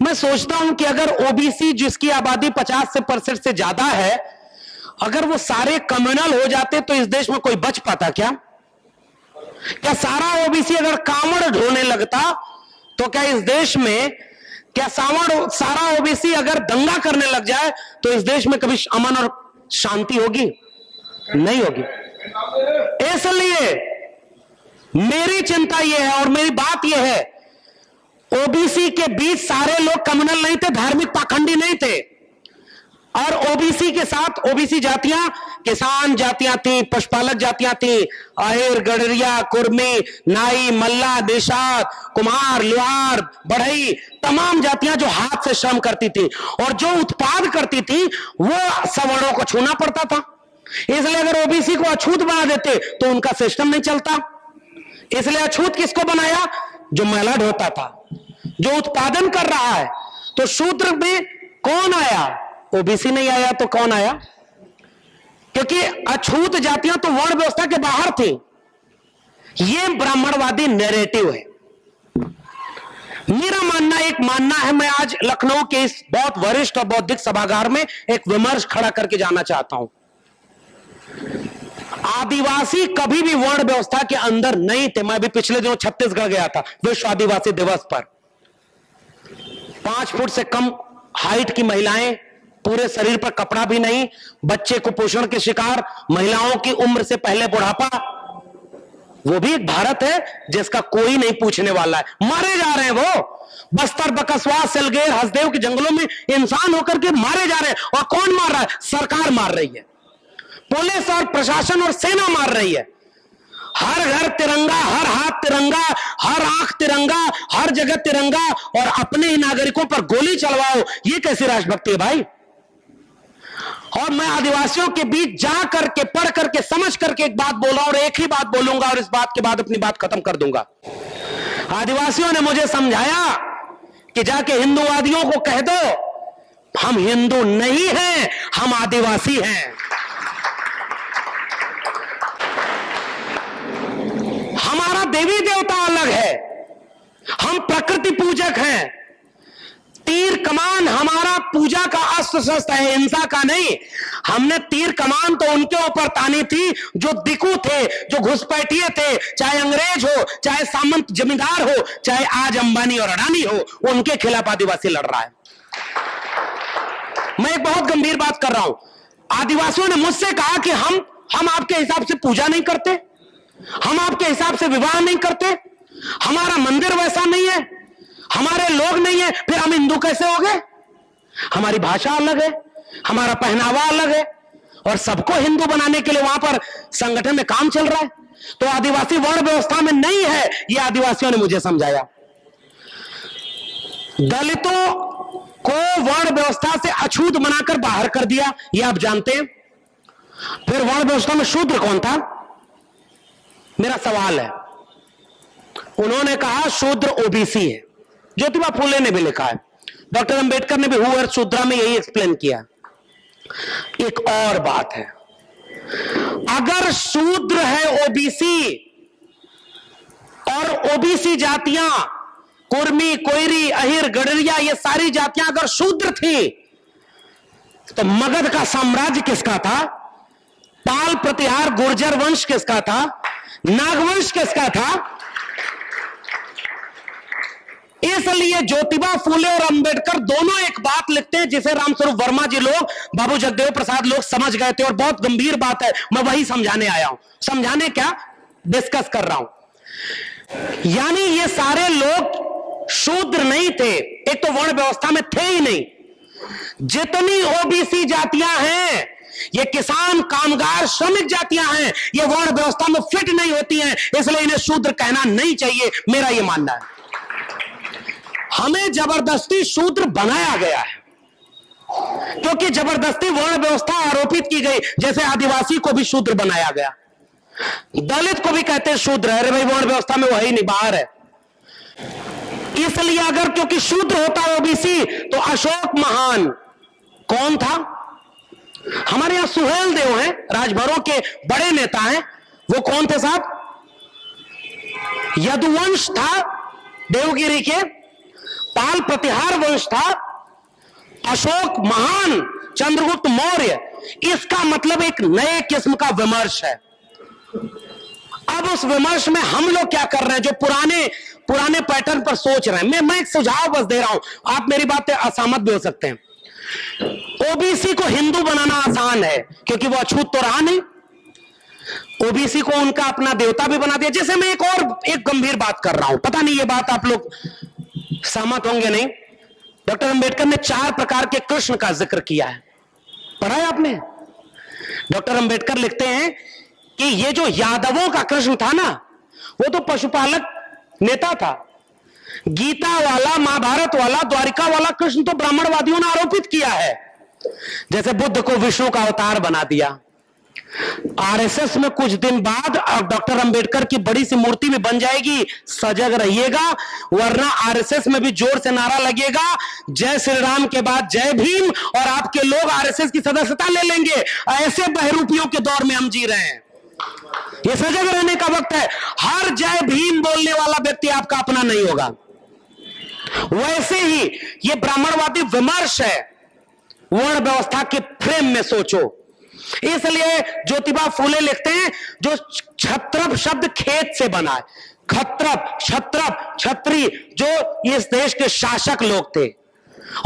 मैं सोचता हूं कि अगर ओबीसी जिसकी आबादी 50% से ज्यादा है, अगर वो सारे कम्युनल हो जाते तो इस देश में कोई बच पाता क्या? क्या सारा ओबीसी अगर कांवड़ ढोने लगता तो क्या इस देश में, क्या सारा ओबीसी अगर दंगा करने लग जाए तो इस देश में कभी अमन और शांति होगी? नहीं होगी। इसलिए मेरी चिंता यह है और मेरी बात यह है, ओबीसी के बीच सारे लोग कम्युनल नहीं थे, धार्मिक पाखंडी नहीं थे, और ओबीसी के साथ ओबीसी जातियां किसान जातियां थी, पशुपालक जातियां थी, आहिर, गडरिया, कुर्मी, नाई, मल्ला, निषाद, कुम्हार, लोहार, बढ़ई, तमाम जातियां जो हाथ से श्रम करती थी और जो उत्पाद करती थी वो सवर्णों को छूना पड़ता था। इसलिए अगर ओबीसी को अछूत बना देते तो उनका सिस्टम नहीं चलता। इसलिए अछूत किसको बनाया? जो मैला ढोता था, जो उत्पादन कर रहा है। तो शूद्र में कौन आया? ओबीसी नहीं आया तो कौन आया? क्योंकि अछूत जातियां तो वर्ण व्यवस्था के बाहर थी। यह ब्राह्मणवादी नैरेटिव है। मेरा मानना है, मैं आज लखनऊ के इस बहुत वरिष्ठ और बौद्धिक सभागार में एक विमर्श खड़ा करके जाना चाहता हूं। आदिवासी कभी भी वर्ण व्यवस्था के अंदर नहीं थे। मैं भी पिछले दिनों छत्तीसगढ़ गया था विश्व आदिवासी दिवस पर। 5 फुट से कम हाइट की महिलाएं, पूरे शरीर पर कपड़ा भी नहीं, बच्चे कुपोषण के शिकार, महिलाओं की उम्र से पहले बुढ़ापा। वो भी एक भारत है जिसका कोई नहीं पूछने वाला है। मारे जा रहे हैं वो बस्तर, बकसवा, सिलगेर, हसदेव के जंगलों में इंसान होकर के मारे जा रहे हैं। और कौन मार रहा है? सरकार मार रही है, पुलिस और प्रशासन और सेना मार रही है। हर घर तिरंगा, हर हाथ तिरंगा, हर आंख तिरंगा, हर जगह तिरंगा, और अपने ही नागरिकों पर गोली चलवाओ। ये कैसी राष्ट्रभक्ति है भाई? और मैं आदिवासियों के बीच जा करके, पढ़ करके, समझ करके एक बात बोल रहा हूं और एक ही बात बोलूंगा और इस बात के बाद अपनी बात खत्म कर दूंगा। आदिवासियों ने मुझे समझाया कि जाके हिंदूवादियों को कह दो हम हिंदू नहीं हैं, हम आदिवासी हैं। हमारा देवी देवता अलग है, हम प्रकृति पूजक हैं। तीर कमान हमारा पूजा का अस्त्र शस्त्र है, हिंसा का नहीं। हमने तीर कमान तो उनके ऊपर तानी थी जो दिकू थे, जो घुसपैठिए थे, चाहे अंग्रेज हो, चाहे सामंत जमींदार हो, चाहे आज अंबानी और अडानी हो, उनके खिलाफ आदिवासी लड़ रहा है। मैं एक बहुत गंभीर बात कर रहा हूं। आदिवासियों ने मुझसे कहा कि हम आपके हिसाब से पूजा नहीं करते, हम आपके हिसाब से विवाह नहीं करते, हमारा मंदिर वैसा नहीं है, हमारे लोग नहीं है, फिर हम हिंदू कैसे हो गए? हमारी भाषा अलग है, हमारा पहनावा अलग है, और सबको हिंदू बनाने के लिए वहां पर संगठन में काम चल रहा है। तो आदिवासी वर्ण व्यवस्था में नहीं है, यह आदिवासियों ने मुझे समझाया। दलितों को वर्ण व्यवस्था से अछूत बनाकर बाहर कर दिया, यह आप जानते हैं। फिर वर्ण व्यवस्था में शूद्र कौन था? मेरा सवाल है। उन्होंने कहा शूद्र ओबीसी है। ज्योतिबा फूले ने भी लिखा है, डॉक्टर अंबेडकर ने भी हु और शूद्रा में यही एक्सप्लेन किया। एक और बात है, अगर शूद्र है ओबीसी और ओबीसी जातियां, कुर्मी, कोयरी, अहिर, गडरिया, ये सारी जातियां अगर शूद्र थी तो मगध का साम्राज्य किसका था? पाल, प्रतिहार, गुर्जर वंश किसका था? नागवंश किसका था? इसलिए ज्योतिबा फूले और अंबेडकर दोनों एक बात लिखते हैं जिसे रामस्वरूप वर्मा जी लोग, बाबू जगदेव प्रसाद लोग समझ गए थे, और बहुत गंभीर बात है। मैं वही समझाने आया हूं। समझाने क्या, डिस्कस कर रहा हूं। यानी ये सारे लोग शूद्र नहीं थे, एक तो वर्ण व्यवस्था में थे ही नहीं। जितनी ओबीसी जातियां हैं, ये किसान, कामगार, श्रमिक जातियां हैं, ये वर्ण व्यवस्था में फिट नहीं होती हैं, इसलिए इन्हें शूद्र कहना नहीं चाहिए, मेरा ये मानना है। हमें जबरदस्ती शूद्र बनाया गया है, क्योंकि जबरदस्ती वर्ण व्यवस्था आरोपित की गई। जैसे आदिवासी को भी शूद्र बनाया गया, दलित को भी कहते हैं शूद्र है, अरे भाई वर्ण व्यवस्था में वही नहीं, बाहर है। इसलिए अगर क्योंकि शूद्र होता ओबीसी तो अशोक महान कौन था? हमारे यहां सुहेल देव हैं, राजभरों के बड़े नेता हैं, वो कौन थे साहब? यदुवंश था देवगिरी के, पाल प्रतिहार वंश था, अशोक महान, चंद्रगुप्त मौर्य। इसका मतलब एक नए किस्म का विमर्श है। अब उस विमर्श में हम लोग क्या कर रहे हैं? जो पुराने पैटर्न पर सोच रहे हैं। मैं एक सुझाव बस दे रहा हूं, आप मेरी बात से असहमत भी हो सकते हैं। ओबीसी को हिंदू बनाना आसान है, क्योंकि वो अछूत तो रहा नहीं। ओबीसी को उनका अपना देवता भी बना दिया। जैसे मैं एक गंभीर बात कर रहा हूं, पता नहीं ये बात आप लोग सहमत होंगे नहीं। डॉक्टर अंबेडकर ने 4 प्रकार के कृष्ण का जिक्र किया है, पढ़ा है आपने? डॉक्टर अंबेडकर लिखते हैं कि ये जो यादवों का कृष्ण था ना, वो तो पशुपालक नेता था। गीता वाला, महाभारत वाला, द्वारिका वाला कृष्ण तो ब्राह्मणवादियों ने आरोपित किया है। जैसे बुद्ध को विष्णु का अवतार बना दिया। आरएसएस में कुछ दिन बाद डॉक्टर अंबेडकर की बड़ी सी मूर्ति भी बन जाएगी, सजग रहिएगा, वरना आरएसएस में भी जोर से नारा लगेगा, जय श्री राम के बाद जय भीम, और आपके लोग आरएसएस की सदस्यता ले लेंगे। ऐसे बहरूपियों के दौर में हम जी रहे हैं। ये सजग रहने का वक्त है। हर जय भीम बोलने वाला व्यक्ति आपका अपना नहीं होगा। वैसे ही ये ब्राह्मणवादी विमर्श है, वर्ण व्यवस्था के फ्रेम में सोचो। इसलिए ज्योतिबा फूले लिखते हैं, जो क्षत्रप शब्द खेत से बना है, क्षत्रप, क्षत्रिय, जो इस देश के शासक लोग थे।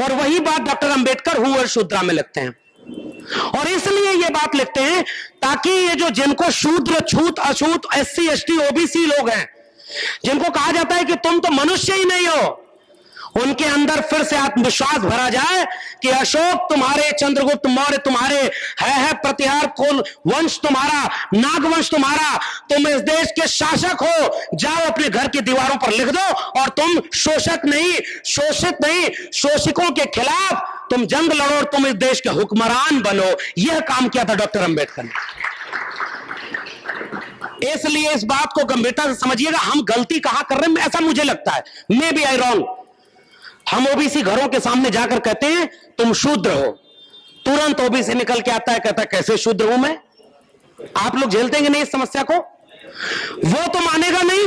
और वही बात डॉक्टर अंबेडकर हुआ शूद्रा में लिखते हैं। और इसलिए ये बात लिखते हैं ताकि ये जो जिनको शूद्र, छूत, अछूत, एससी, एसटी, ओबीसी लोग हैं, जिनको कहा जाता है कि तुम तो मनुष्य ही नहीं हो, उनके अंदर फिर से आत्मविश्वास भरा जाए कि अशोक तुम्हारे, चंद्रगुप्त मौर्य तुम्हारे, है प्रतिहार कुल वंश तुम्हारा, नागवंश तुम्हारा, तुम इस देश के शासक हो। जाओ अपने घर की दीवारों पर लिख दो, और तुम शोषक नहीं, शोषित नहीं, शोषकों के खिलाफ तुम जंग लड़ो और तुम इस देश के हुक्मरान बनो। यह काम किया था डॉक्टर अंबेडकर ने। इसलिए इस बात को गंभीरता से समझिएगा। हम गलती कहां कर रहे हैं, ऐसा मुझे लगता है, मे बी आई रॉन्ग। हम ओबीसी घरों के सामने जाकर कहते हैं तुम शूद्र हो, तुरंत ओबीसी निकल के आता है, कहता है कैसे शूद्र हूं मैं? आप लोग झेलते हैं नहीं इस समस्या को? वो तो मानेगा नहीं।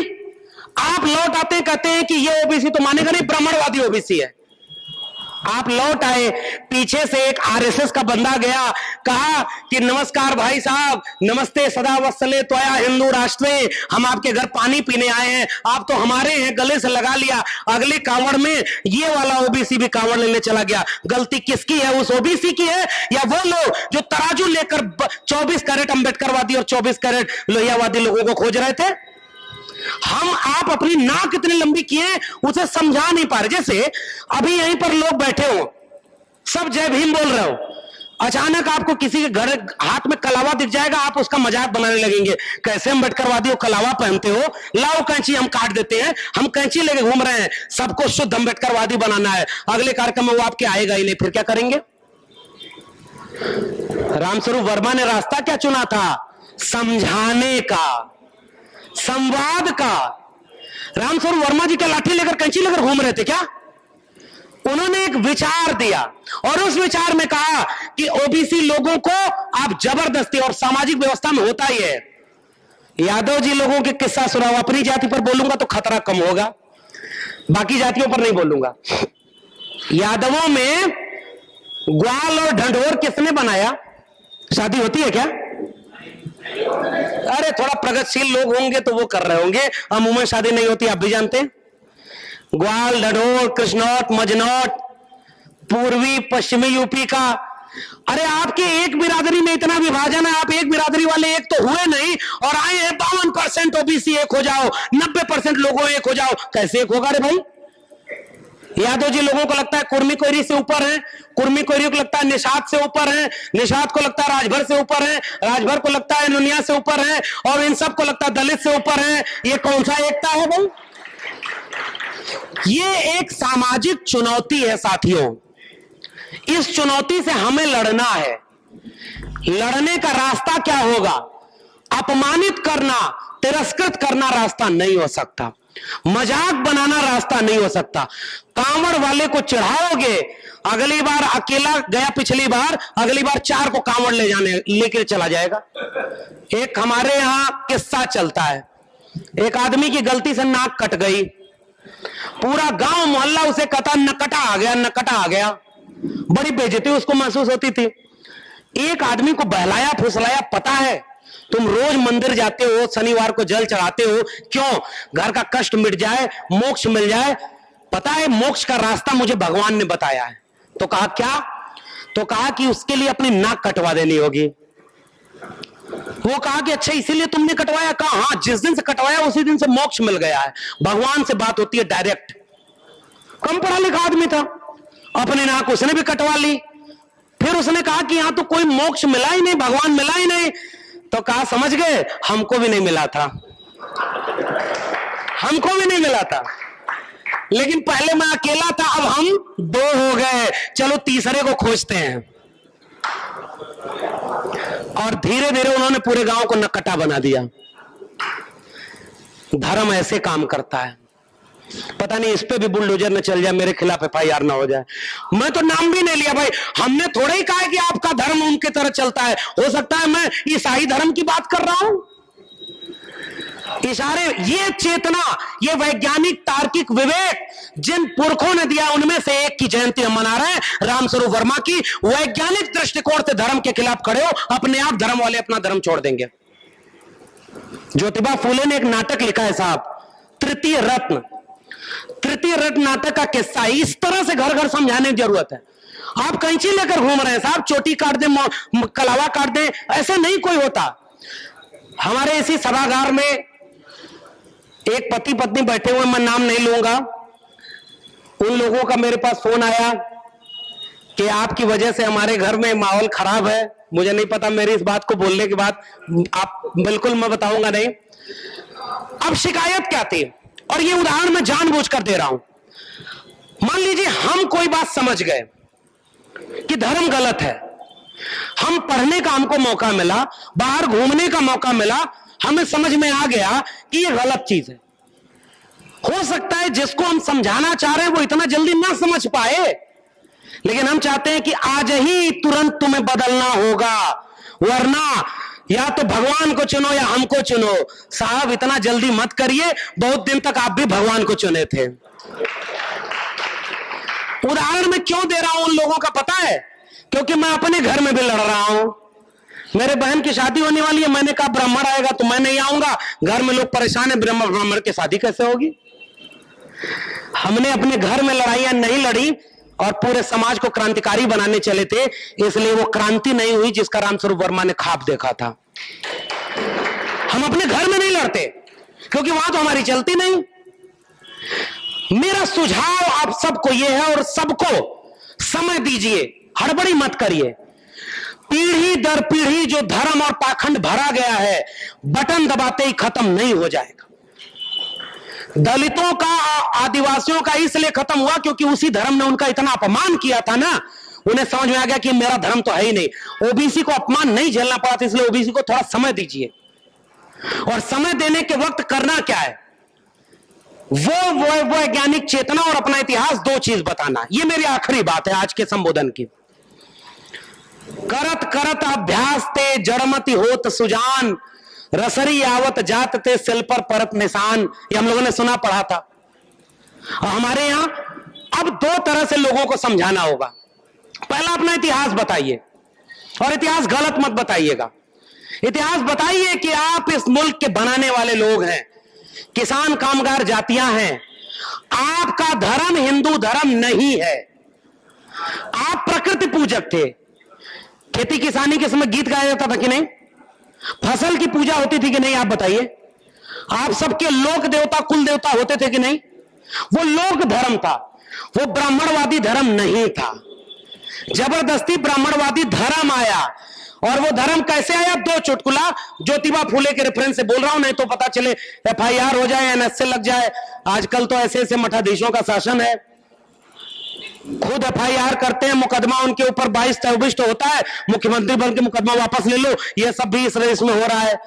आप लौट आते हैं, कहते हैं कि ये ओबीसी तो मानेगा नहीं, ब्राह्मणवादी ओबीसी है। आप लौट आए, पीछे से एक आरएसएस का बंदा गया, कहा कि नमस्कार भाई साहब, नमस्ते, सदा वत्सले त्वया हिंदू राष्ट्रे, हम आपके घर पानी पीने आए हैं, आप तो हमारे हैं, गले से लगा लिया। अगले कांवड़ में ये वाला ओबीसी भी कांवड़ लेने चला गया। गलती किसकी है? उस ओबीसी की है या वो लोग जो तराजू लेकर 24 कैरेट अंबेडकरवादी और 24 कैरेट लोहियावादी लोगों को खोज रहे थे? आप अपनी नाक कितनी लंबी किए उसे समझा नहीं पा रहे। जैसे अभी यहीं पर लोग बैठे हो, सब जय भीम बोल रहे हो, अचानक आपको किसी के घर हाथ में कलावा दिख जाएगा, आप उसका मजाक बनाने लगेंगे, कैसे अंबेडकरवादी हो, कलावा पहनते हो, लाओ कैंची हम काट देते हैं, हम कैंची लेके घूम रहे हैं, सबको शुद्ध अंबेडकरवादी बनाना है। अगले कार्यक्रम में वो आपके आएगा ही नहीं, फिर क्या करेंगे? रामस्वरूप वर्मा ने रास्ता क्या चुना था? समझाने का, संवाद का। रामस्वरूप वर्मा जी क्या लाठी लेकर, कैंची लेकर घूम रहे थे क्या? उन्होंने एक विचार दिया और उस विचार में कहा कि ओबीसी लोगों को आप जबरदस्ती, और सामाजिक व्यवस्था में होता ही है, यादव जी लोगों के किस्सा सुनाओ। अपनी जाति पर बोलूंगा तो खतरा कम होगा, बाकी जातियों पर नहीं बोलूंगा। यादवों में ग्वाल और ढंढोर किसने बनाया? शादी होती है क्या? अरे थोड़ा प्रगतिशील लोग होंगे तो वो कर रहे होंगे, अमूमन शादी नहीं होती, आप भी जानते हैं। ग्वाल, ढंढोर, कृष्णौट, मजनौट, पूर्वी पश्चिमी यूपी का अरे आपके एक बिरादरी में इतना विभाजन है, आप एक बिरादरी वाले एक तो हुए नहीं और आए हैं 52% ओबीसी एक हो जाओ, 90% लोगों एक हो जाओ। कैसे एक होगा रे भाई? यादव जी लोगों को लगता है कुर्मी कोयरी से ऊपर है, कुर्मी कोयरी को लगता है निषाद से ऊपर है, निषाद को लगता है राजभर से ऊपर है, राजभर को लगता है नुनिया से ऊपर है, और इन सब को लगता है दलित से ऊपर है। ये कौन सा एकता है भाई? ये एक सामाजिक चुनौती है साथियों। इस चुनौती से हमें लड़ना है। लड़ने का रास्ता क्या होगा? अपमानित करना, तिरस्कृत करना रास्ता नहीं हो सकता, मजाक बनाना रास्ता नहीं हो सकता। कांवड़ वाले को चढ़ाओगे, अगली बार अकेला गया, पिछली बार, अगली बार 4 को कांवड़ ले जाने लेकर चला जाएगा। एक हमारे यहां किस्सा चलता है, एक आदमी की गलती से नाक कट गई, पूरा गांव मोहल्ला उसे कहता नकटा आ गया, नकटा आ गया। बड़ी बेइज्जती उसको महसूस होती थी। एक आदमी को बहलाया फुसलाया, पता है तुम रोज मंदिर जाते हो, शनिवार को जल चढ़ाते हो, क्यों? घर का कष्ट मिट जाए, मोक्ष मिल जाए। पता है मोक्ष का रास्ता मुझे भगवान ने बताया है। तो कहा क्या? तो कहा कि उसके लिए अपनी नाक कटवा देनी होगी। वो कहा कि अच्छा इसीलिए तुमने कटवाया? कहा हाँ, जिस दिन से कटवाया उसी दिन से मोक्ष मिल गया है। भगवान से बात होती है डायरेक्ट। कम पढ़ा लिखा आदमी था, अपनी नाक उसने भी कटवा ली। फिर उसने कहा कि यहां तो कोई मोक्ष मिला ही नहीं, भगवान मिला ही नहीं। तो कहा समझ गए, हमको भी नहीं मिला था, हमको भी नहीं मिला था, लेकिन पहले मैं अकेला था, अब हम 2 हो गए, चलो तीसरे को खोजते हैं। और धीरे धीरे उन्होंने पूरे गांव को नकटा बना दिया। धर्म ऐसे काम करता है। पता नहीं इस पे भी बुलडोजर न चल जाए, मेरे खिलाफ FIR ना हो जाए। मैं तो नाम भी नहीं लिया भाई, हमने थोड़ा ही कहा कि आपका धर्म उनके तरह चलता है। हो सकता है मैं ईसाई धर्म की बात कर रहा हूं। इशारे, ये चेतना, ये वैज्ञानिक तार्किक विवेक जिन पुरखों ने दिया, उनमें से एक की जयंती हम मना रहे हैं, रामस्वरूप वर्मा की। वैज्ञानिक दृष्टिकोण से धर्म के खिलाफ खड़े हो, अपने आप धर्म वाले अपना धर्म छोड़ देंगे। ज्योतिबा फूले ने एक नाटक लिखा है साहब, तृतीय रत्न। तृतीय रत्न नाटक का किस्सा इस तरह से घर घर समझाने की जरूरत है। आप कैंची लेकर घूम रहे हैं साहब, चोटी काट दे, कलावा काट दे, ऐसे नहीं कोई होता। हमारे इसी सभागार में एक पति पत्नी बैठे हुए, मैं नाम नहीं लूंगा, उन लोगों का मेरे पास फोन आया कि आपकी वजह से हमारे घर में माहौल खराब है। मुझे नहीं पता मेरी इस बात को बोलने के बाद, आप बिल्कुल मैं बताऊंगा नहीं। अब शिकायत क्या थी, और ये उदाहरण मैं जानबूझकर दे रहा हूं। मान लीजिए हम कोई बात समझ गए कि धर्म गलत है, हम पढ़ने का हमको मौका मिला, बाहर घूमने का मौका मिला, हमें समझ में आ गया कि ये गलत चीज है। हो सकता है जिसको हम समझाना चाह रहे हैं वो इतना जल्दी ना समझ पाए, लेकिन हम चाहते हैं कि आज ही तुरंत तुम्हें बदलना होगा, वरना या तो भगवान को चुनो या हमको चुनो। साहब इतना जल्दी मत करिए, बहुत दिन तक आप भी भगवान को चुने थे। उदाहरण मैं क्यों दे रहा हूं उन लोगों का पता है? क्योंकि मैं अपने घर में भी लड़ रहा हूं। मेरे बहन की शादी होने वाली है, मैंने कहा ब्राह्मण आएगा तो मैं नहीं आऊंगा। घर में लोग परेशान है, ब्राह्मण की शादी कैसे होगी? हमने अपने घर में लड़ाइयां नहीं लड़ी और पूरे समाज को क्रांतिकारी बनाने चले थे, इसलिए वो क्रांति नहीं हुई जिसका रामस्वरूप वर्मा ने ख्वाब देखा था। हम अपने घर में नहीं लड़ते क्योंकि वहां तो हमारी चलती नहीं। मेरा सुझाव आप सबको यह है, और सबको समय दीजिए, हड़बड़ी मत करिए। पीढ़ी दर पीढ़ी जो धर्म और पाखंड भरा गया है, बटन दबाते ही खत्म नहीं हो जाएगा। दलितों का, आदिवासियों का इसलिए खत्म हुआ क्योंकि उसी धर्म ने उनका इतना अपमान किया था ना, उन्हें समझ में आ गया कि मेरा धर्म तो है ही नहीं। ओबीसी को अपमान नहीं झेलना पड़ा था, इसलिए ओबीसी को थोड़ा समय दीजिए। और समय देने के वक्त करना क्या है? वो वैज्ञानिक चेतना और अपना इतिहास, 2 चीज बताना। ये मेरी आखिरी बात है आज के संबोधन की। करत करत अभ्यास ते जड़मति होत सुजान, रसरी आवत जात ते सिल पर परत निशान। ये हम लोगों ने सुना पढ़ा था। और हमारे यहां अब 2 तरह से लोगों को समझाना होगा। पहला, अपना इतिहास बताइए, और इतिहास गलत मत बताइएगा। इतिहास बताइए कि आप इस मुल्क के बनाने वाले लोग हैं, किसान कामगार जातियां हैं। आपका धर्म हिंदू धर्म नहीं है, आप प्रकृति पूजक थे। खेती किसानी के समय गीत गाया जाता था कि नहीं? फसल की पूजा होती थी कि नहीं? आप बताइए। आप सबके लोक देवता कुल देवता होते थे कि नहीं? वो लोक धर्म था, वो ब्राह्मणवादी धर्म नहीं था। जबरदस्ती ब्राह्मणवादी धर्म आया। और वो धर्म कैसे आया? दो चुटकुला ज्योतिबा फूले के रेफरेंस से बोल रहा हूं, नहीं तो पता चले FIR हो जाए, NSA लग जाए। आजकल तो ऐसे ऐसे मठाधीशों का शासन है, खुद FIR करते हैं, मुकदमा उनके ऊपर 22-24 होता है, मुख्यमंत्री बन के मुकदमा वापस ले लो। ये सब भी इस रेस में हो रहा है।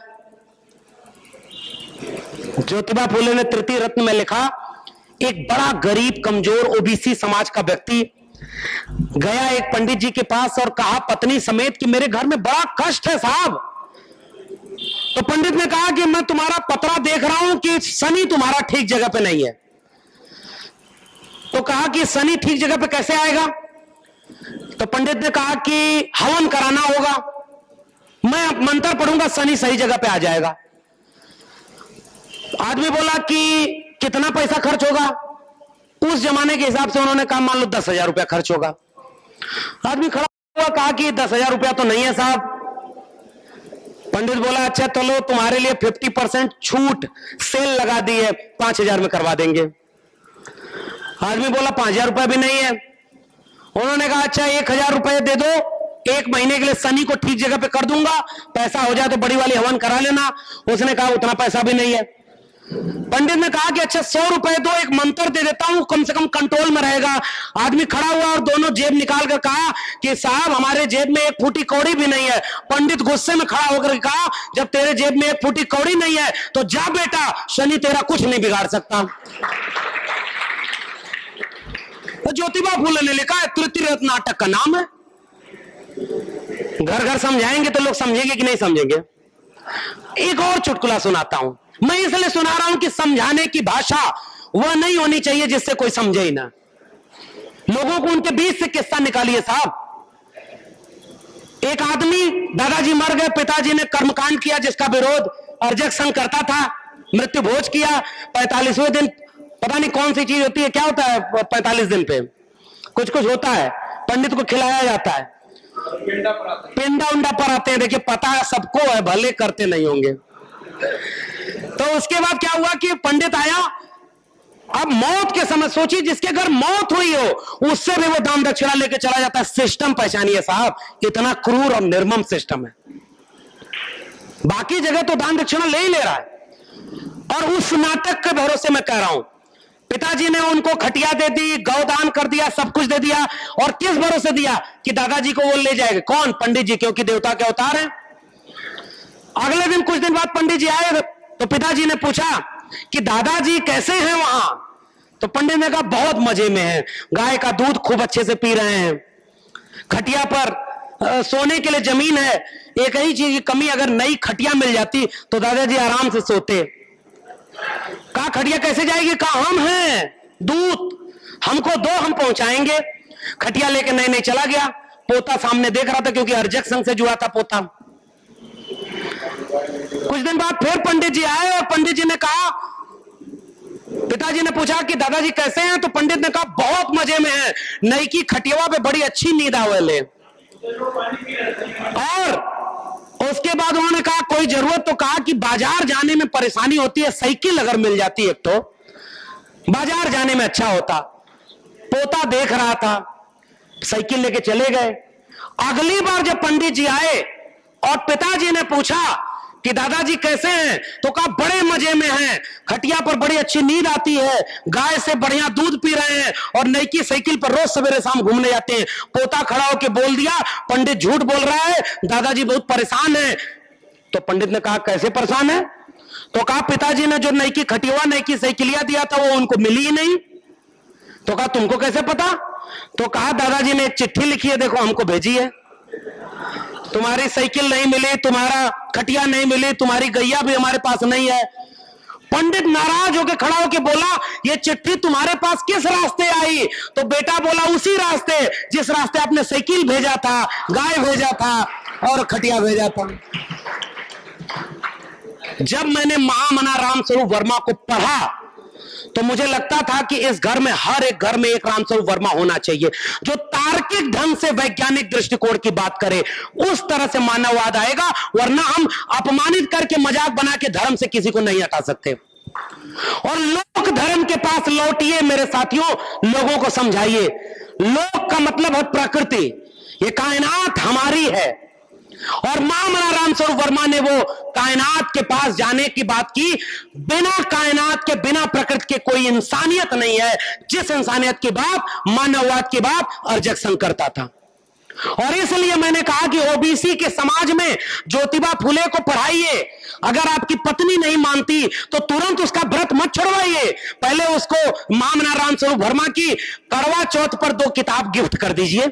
ज्योतिबा फूले ने तृतीय रत्न में लिखा, एक बड़ा गरीब कमजोर OBC समाज का व्यक्ति गया एक पंडित जी के पास और कहा पत्नी समेत कि मेरे घर में बड़ा कष्ट है साहब। तो पंडित ने कहा कि मैं तुम्हारा पतरा देख रहा हूं कि शनि तुम्हारा ठीक जगह पे नहीं है। तो कहा कि शनि ठीक जगह पे कैसे आएगा? तो पंडित ने कहा कि हवन कराना होगा, मैं मंत्र पढ़ूंगा, शनि सही जगह पे आ जाएगा। आदमी बोला कि कितना पैसा खर्च होगा? उस जमाने के हिसाब से उन्होंने कहा मान लो 10,000 रुपया खर्च होगा। आदमी खड़ा हुआ, कहा कि 10,000 रुपया तो नहीं है साहब। पंडित बोला अच्छा चलो तुम्हारे लिए 50% छूट सेल लगा दी है, 5,000 में करवा देंगे। आदमी बोला 5,000 रुपया भी नहीं है। उन्होंने कहा अच्छा 1,000 रुपये दे दो, 1 महीने के लिए शनि को ठीक जगह पे कर दूंगा, पैसा हो जाए तो बड़ी वाली हवन करा लेना। उसने कहा उतना पैसा भी नहीं है। पंडित ने कहा कि अच्छा 100 रुपए दो, एक मंत्र दे देता हूं, कम से कम कंट्रोल में रहेगा। आदमी खड़ा हुआ और दोनों जेब निकाल कर कहा कि साहब हमारे जेब में 1 फूटी कौड़ी भी नहीं है। पंडित गुस्से में खड़ा होकर कहा जब तेरे जेब में 1 फूटी कौड़ी नहीं है तो जा बेटा, शनि तेरा कुछ नहीं बिगाड़ सकता। तो ज्योतिबा फूले ने लिखा है, तृतीय रत्न नाटक का नाम है। घर घर समझाएंगे तो लोग समझेंगे कि नहीं समझेंगे? एक और चुटकुला सुनाता हूं। मैं इसलिए सुना रहा हूं कि समझाने की भाषा वह नहीं होनी चाहिए जिससे कोई समझे ही ना। लोगों को उनके बीच से किस्सा निकालिए साहब। एक आदमी, दादाजी मर गए, पिताजी ने कर्मकांड किया जिसका विरोध अर्जक संघ करता था, मृत्यु भोज किया। 45वें दिन पता नहीं कौन सी चीज होती है, क्या होता है 45 दिन पे? कुछ होता है, पंडित को खिलाया जाता है, पिंडा उंडा पर आते हैं। देखिए पता है सबको है, भले करते नहीं होंगे। तो उसके बाद क्या हुआ कि पंडित आया। अब मौत के समय सोचिए, जिसके घर मौत हुई हो उससे भी वो दान दक्षिणा लेके चला जाता है। सिस्टम पहचानिए साहब, इतना क्रूर और निर्मम सिस्टम है। बाकी जगह तो दान दक्षिणा ले ही ले रहा है। और उस नाटक के भरोसे मैं कह रहा हूं, पिताजी ने उनको खटिया दे दी, गौदान कर दिया, सब कुछ दे दिया। और किस भरोसे दिया कि दादाजी को वो ले जाएगा? कौन? पंडित जी, क्योंकि देवता के अवतार हैं। अगले दिन कुछ दिन बाद पंडित जी आए तो पिताजी ने पूछा कि दादाजी कैसे हैं वहां? तो पंडित ने कहा बहुत मजे में हैं, गाय का दूध खूब अच्छे से पी रहे हैं, खटिया पर सोने के लिए जमीन है। एक ही चीज की कमी, अगर नई खटिया मिल जाती तो दादाजी आराम से सोते। कहा खटिया कैसे जाएगी? कहा हम हैं दूत, हमको दो, हम पहुंचाएंगे। खटिया लेके नई चला गया। पोता सामने देख रहा था क्योंकि अर्जक संघ से जुड़ा था पोता। कुछ दिन बाद फिर पंडित जी आए और पंडित जी ने कहा, पिताजी ने पूछा कि दादाजी कैसे हैं? तो पंडित ने कहा बहुत मजे में हैं, नई की खटिया पे बड़ी अच्छी नींद आवे। और उसके बाद उन्होंने कहा कोई जरूरत? तो कहा कि बाजार जाने में परेशानी होती है, साइकिल अगर मिल जाती एक तो बाजार जाने में अच्छा होता। पोता देख रहा था, साइकिल लेके चले गए। अगली बार जब पंडित जी आए और पिताजी ने पूछा कि दादाजी कैसे हैं? तो कहा बड़े मजे में हैं, खटिया पर बड़ी अच्छी नींद आती है, गाय से बढ़िया दूध पी रहे हैं और नई की साइकिल पर रोज सवेरे शाम घूमने जाते हैं। पोता खड़ा होकर बोल दिया पंडित झूठ बोल रहा है, दादाजी बहुत परेशान है। तो पंडित ने कहा कैसे परेशान है? तो कहा पिताजी ने जो नई की खटिया नई की साइकिलिया दिया था वो उनको मिली ही नहीं। तो कहा तुमको कैसे पता? तो कहा दादाजी ने एक चिट्ठी लिखी है, देखो हमको भेजी है, तुम्हारी साइकिल नहीं मिली, तुम्हारा खटिया नहीं मिली, तुम्हारी गैया भी हमारे पास नहीं है। पंडित नाराज होकर खड़ा होकर बोला ये चिट्ठी तुम्हारे पास किस रास्ते आई? तो बेटा बोला उसी रास्ते जिस रास्ते आपने साइकिल भेजा था, गाय भेजा था और खटिया भेजा था। जब मैंने महामना रामस्वरूप वर्मा को पढ़ा तो मुझे लगता था कि इस घर में, हर एक घर में एक रामस्वरूप वर्मा होना चाहिए, जो तार्किक ढंग से वैज्ञानिक दृष्टिकोण की बात करे। उस तरह से मानववाद आएगा, वरना हम अपमानित करके, मजाक बना के धर्म से किसी को नहीं हटा सकते। और लोक धर्म के पास लौटिए मेरे साथियों, लोगों को समझाइए। लोक का मतलब है प्रकृति, ये कायनात हमारी है। और महामना रामस्वरूप वर्मा ने वो कायनात के पास जाने की बात की। बिना कायनात के, बिना प्रकृति के कोई इंसानियत नहीं है, जिस इंसानियत की बात, मानववाद की बात अर्जक संघ करता था। और इसलिए मैंने कहा कि ओबीसी के समाज में ज्योतिबा फुले को पढ़ाइए। अगर आपकी पत्नी नहीं मानती तो तुरंत उसका व्रत मत छुड़वाइए, पहले उसको महामना रामस्वरूप वर्मा की करवा चौथ पर 2 किताब गिफ्ट कर दीजिए।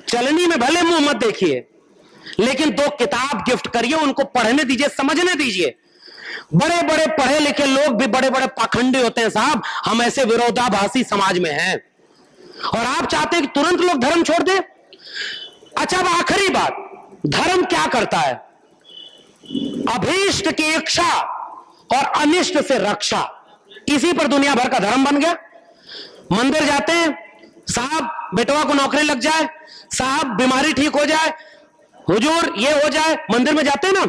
चलनी में भले मुंह मत देखिए, लेकिन 2 किताब गिफ्ट करिए, उनको पढ़ने दीजिए, समझने दीजिए। बड़े बड़े पढ़े लिखे लोग भी बड़े बड़े पाखंडी होते हैं साहब, हम ऐसे विरोधाभासी समाज में हैं। और आप चाहते हैं कि तुरंत लोग धर्म छोड़ दें? अच्छा, अब आखिरी बात, धर्म क्या करता है? अभीष्ट की इच्छा और अनिष्ट से रक्षा, इसी पर दुनिया भर का धर्म बन गया। मंदिर जाते हैं, साहब बेटवा को नौकरी लग जाए, साहब बीमारी ठीक हो जाए, हुजूर ये हो जाए। मंदिर में जाते हैं ना,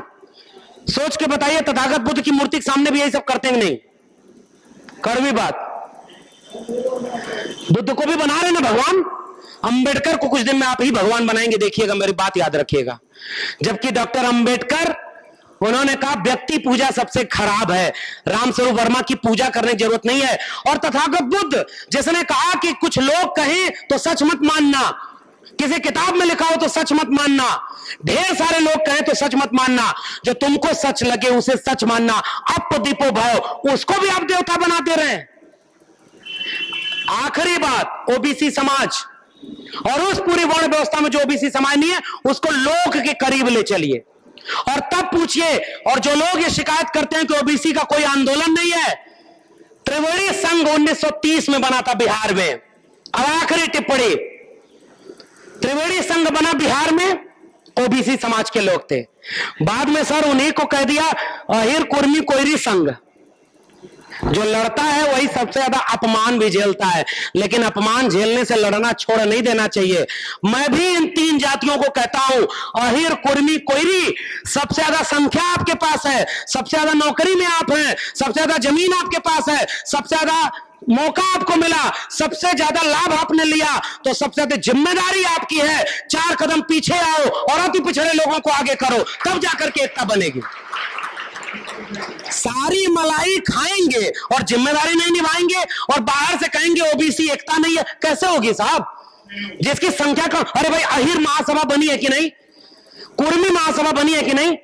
सोच के बताइए, तथागत बुद्ध की मूर्ति के सामने भी यही सब करते हैं नहीं? कड़वी बात। बुद्ध को भी बना रहे ना भगवान, अंबेडकर को कुछ दिन में आप ही भगवान बनाएंगे, देखिएगा, मेरी बात याद रखिएगा। जबकि डॉक्टर अंबेडकर, उन्होंने कहा व्यक्ति पूजा सबसे खराब है, रामस्वरूप वर्मा की पूजा करने की जरूरत नहीं है। और तथागत बुद्ध जिसने कहा कि कुछ लोग कहें तो सच मत मानना, किसी किताब में लिखा हो तो सच मत मानना, ढेर सारे लोग कहें तो सच मत मानना, जो तुमको सच लगे उसे सच मानना, अप दीपो भव, उसको भी आप देवता बना दे रहे हैं। आखिरी बात, ओबीसी समाज, और उस पूरी वर्ण व्यवस्था में जो ओबीसी समाज नहीं है, उसको लोक के करीब ले चलिए और तब पूछिए। और जो लोग ये शिकायत करते हैं कि ओबीसी का कोई आंदोलन नहीं है, त्रिवेणी संघ 1930 में बना था बिहार में। अब आखिरी टिप्पणी, त्रिवेणी संघ बना बिहार में, ओबीसी समाज के लोग थे। बाद में सर उन्हीं को कह दिया अहिर कुर्मी कोयरी संघ। जो लड़ता है वही सबसे ज्यादा अपमान भी झेलता है, लेकिन अपमान झेलने से लड़ना छोड़ नहीं देना चाहिए। मैं भी इन 3 जातियों को कहता हूं, अहिर कुर्मी कोयरी, सबसे ज्यादा संख्या आपके पास है, सबसे ज्यादा नौकरी में आप हैं, सबसे ज्यादा जमीन आपके पास है, सबसे ज्यादा मौका आपको मिला, सबसे ज्यादा लाभ आपने लिया, तो सबसे ज्यादा जिम्मेदारी आपकी है। 4 कदम पीछे आओ और अति पिछड़े लोगों को आगे करो, तब जाकर के एकता बनेगी। सारी मलाई खाएंगे और जिम्मेदारी नहीं निभाएंगे और बाहर से कहेंगे ओबीसी एकता नहीं है, कैसे होगी साहब? जिसकी संख्या कम, अरे भाई अहिर महासभा बनी है कि नहीं, कुर्मी महासभा बनी है कि नहीं?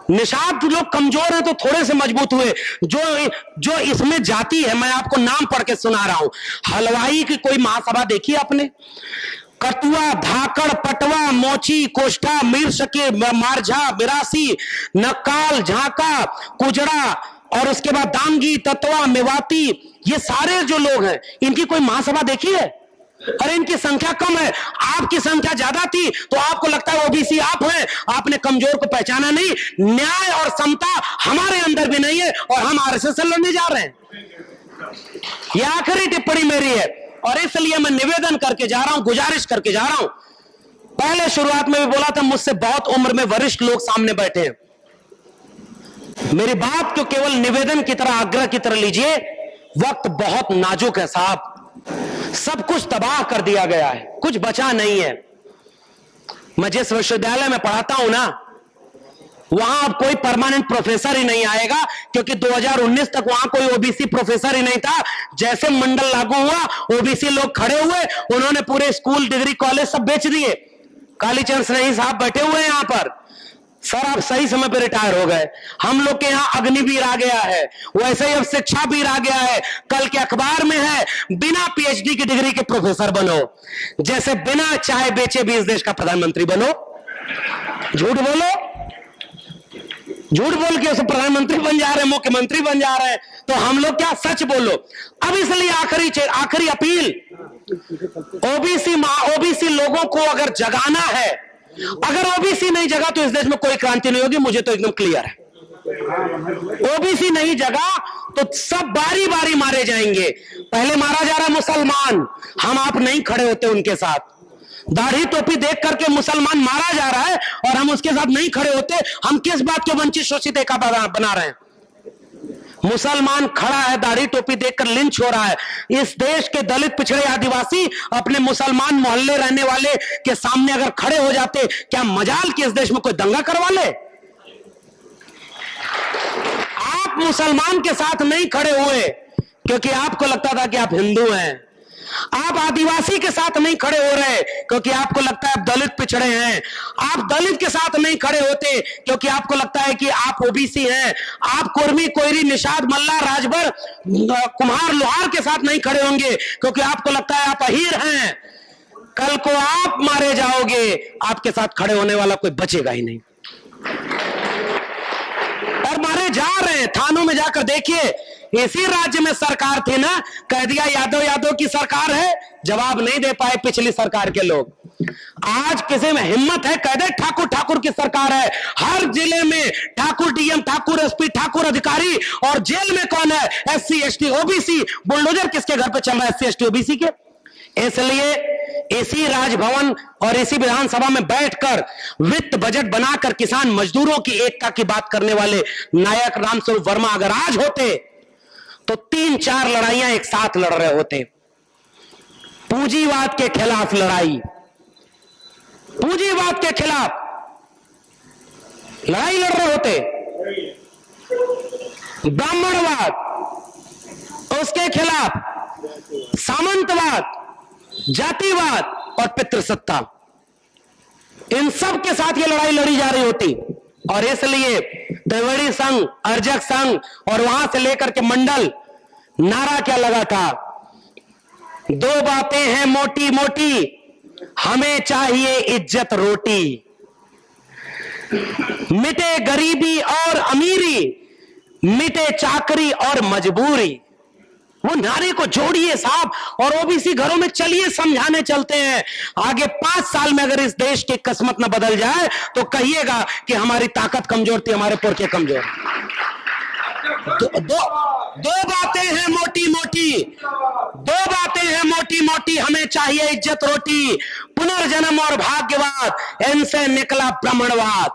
निषाद लोग कमजोर हैं तो थोड़े से मजबूत हुए। जो इसमें जाति है, मैं आपको नाम पढ़ के सुना रहा हूं। हलवाई की कोई महासभा देखी आपने? कटुआ, धाकड़, पटवा, मोची, कोष्ठा, मीरशके, मारझा, बिरासी, नक्काल, झाका, कुजड़ा, और उसके बाद दांगी, तत्वा, मेवाती, ये सारे जो लोग हैं, इनकी कोई महासभा देखी है? अरे इनकी संख्या कम है, आपकी संख्या ज्यादा थी, तो आपको लगता है ओबीसी आप हैं, आपने कमजोर को पहचाना नहीं। न्याय और समता हमारे अंदर भी नहीं है और हम आरएसएस से लड़ने जा रहे हैं। यह आखिरी टिप्पणी मेरी है और इसलिए मैं निवेदन करके जा रहा हूं, गुजारिश करके जा रहा हूं। पहले शुरुआत में भी बोला था, मुझसे बहुत उम्र में वरिष्ठ लोग सामने बैठे हैं। मेरी बात को केवल निवेदन की तरह, आग्रह की तरह लीजिए। वक्त बहुत नाजुक है साहब, सब कुछ तबाह कर दिया गया है, कुछ बचा नहीं है। मैं जिस विश्वविद्यालय में पढ़ाता हूं ना, वहां अब कोई परमानेंट प्रोफेसर ही नहीं आएगा, क्योंकि 2019 तक वहां कोई ओबीसी प्रोफेसर ही नहीं था। जैसे मंडल लागू हुआ, ओबीसी लोग खड़े हुए, उन्होंने पूरे स्कूल, डिग्री कॉलेज सब बेच दिए। कालीचरण स्नेही साहब बैठे हुए हैं यहां पर, सर आप सही समय पर रिटायर हो गए। हम लोग के यहाँ अग्निवीर आ गया है, वैसे ही अब शिक्षावीर आ गया है। कल के अखबार में है, बिना पीएचडी की डिग्री के प्रोफेसर बनो, जैसे बिना चाय बेचे भी इस देश का प्रधानमंत्री बनो। झूठ बोलो, झूठ बोल के उसे प्रधानमंत्री बन जा रहे हैं, मुख्यमंत्री बन जा रहे हैं, तो हम लोग क्या सच बोलो। अब इसलिए आखिरी अपील, ओबीसी लोगों को अगर जगाना है, अगर ओबीसी नहीं जगा तो इस देश में कोई क्रांति नहीं होगी, मुझे तो एकदम क्लियर है। ओबीसी नहीं जगा तो सब बारी बारी मारे जाएंगे। पहले मारा जा रहा मुसलमान, हम आप नहीं खड़े होते उनके साथ। दाढ़ी टोपी देख करके मुसलमान मारा जा रहा है और हम उसके साथ नहीं खड़े होते। हम किस बात के वंचित शोषित का बना रहे हैं? मुसलमान खड़ा है, दाढ़ी टोपी देखकर लिंच हो रहा है। इस देश के दलित, पिछड़े, आदिवासी अपने मुसलमान मोहल्ले रहने वाले के सामने अगर खड़े हो जाते, क्या मजाल कि इस देश में कोई दंगा करवा ले? आप मुसलमान के साथ नहीं खड़े हुए क्योंकि आपको लगता था कि आप हिंदू हैं। आप आदिवासी के साथ नहीं खड़े हो रहे क्योंकि आपको लगता है आप दलित, पिछड़े हैं। आप दलित के साथ नहीं खड़े होते क्योंकि आपको लगता है कि आप ओबीसी हैं। आप कुर्मी, कोयरी, निषाद, मल्ला, राजभर, कुम्हार, लोहार के साथ नहीं खड़े होंगे क्योंकि आपको लगता है आप अहीर हैं। कल को आप मारे जाओगे, आपके साथ खड़े होने वाला कोई बचेगा ही नहीं। और मारे जा रहे हैं। थानों में जाकर देखिए, इसी राज्य में सरकार थी ना, कह दिया यादव की सरकार है, जवाब नहीं दे पाए पिछली सरकार के लोग। आज किसी में हिम्मत है कह दे ठाकुर की सरकार है। हर जिले में ठाकुर डीएम, ठाकुर एसपी, ठाकुर अधिकारी, और जेल में कौन है? SC, ST, OBC. बुलडोजर किसके घर पे चल रहा है? एससी, एसटी, ओबीसी के। इसलिए इसी राजभवन और इसी विधानसभा में बैठकर वित्त बजट बनाकर किसान मजदूरों की एकता की बात करने वाले नायक रामस्वरूप वर्मा अगर आज होते तो 3-4 लड़ाइयां एक साथ लड़ रहे होते। पूंजीवाद के खिलाफ लड़ाई, पूंजीवाद के खिलाफ लड़ाई लड़ रहे होते। ब्राह्मणवाद, उसके खिलाफ सामंतवाद, जातिवाद और पितृसत्ता, इन सब के साथ ये लड़ाई लड़ी जा रही होती। और इसलिए द्रविड़ संघ, अर्जक संघ और वहां से लेकर के मंडल, नारा क्या लगा था? 2 बातें हैं मोटी मोटी, हमें चाहिए इज्जत रोटी। मिटे गरीबी और अमीरी, मिटे चाकरी और मजबूरी। वो नारे को जोड़िए साहब, और ओबीसी घरों में चलिए, समझाने चलते हैं। आगे 5 साल में अगर इस देश की किस्मत न बदल जाए तो कहिएगा कि हमारी ताकत कमजोर थी, हमारे पुरखे कमजोर। दो बातें हैं मोटी मोटी, 2 बातें हैं मोटी मोटी, हमें चाहिए इज्जत रोटी। पुनर्जन्म और भाग्यवाद, इनसे निकला ब्राह्मणवाद।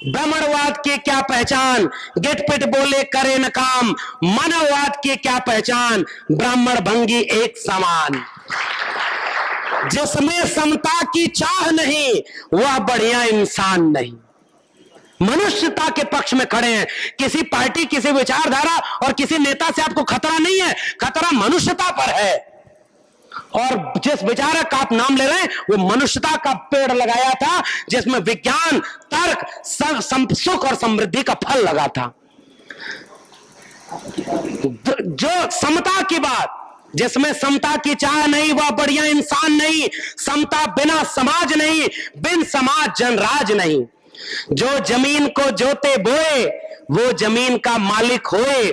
ब्राह्मणवाद की क्या पहचान? गिटपिट बोले करे न काम। मानववाद की क्या पहचान? ब्राह्मण भंगी एक समान। जिसमें समता की चाह नहीं, वह बढ़िया इंसान नहीं। मनुष्यता के पक्ष में खड़े हैं। किसी पार्टी, किसी विचारधारा और किसी नेता से आपको खतरा नहीं है, खतरा मनुष्यता पर है। और जिस विचारक का आप नाम ले रहे हैं, वो मनुष्यता का पेड़ लगाया था, जिसमें विज्ञान, तर्क, सुख और समृद्धि का फल लगा था। जो समता की बात, जिसमें समता की चाह नहीं, वह बढ़िया इंसान नहीं। समता बिना समाज नहीं, बिन समाज जनराज नहीं। जो जमीन को जोते बोए, वो जमीन का मालिक होए।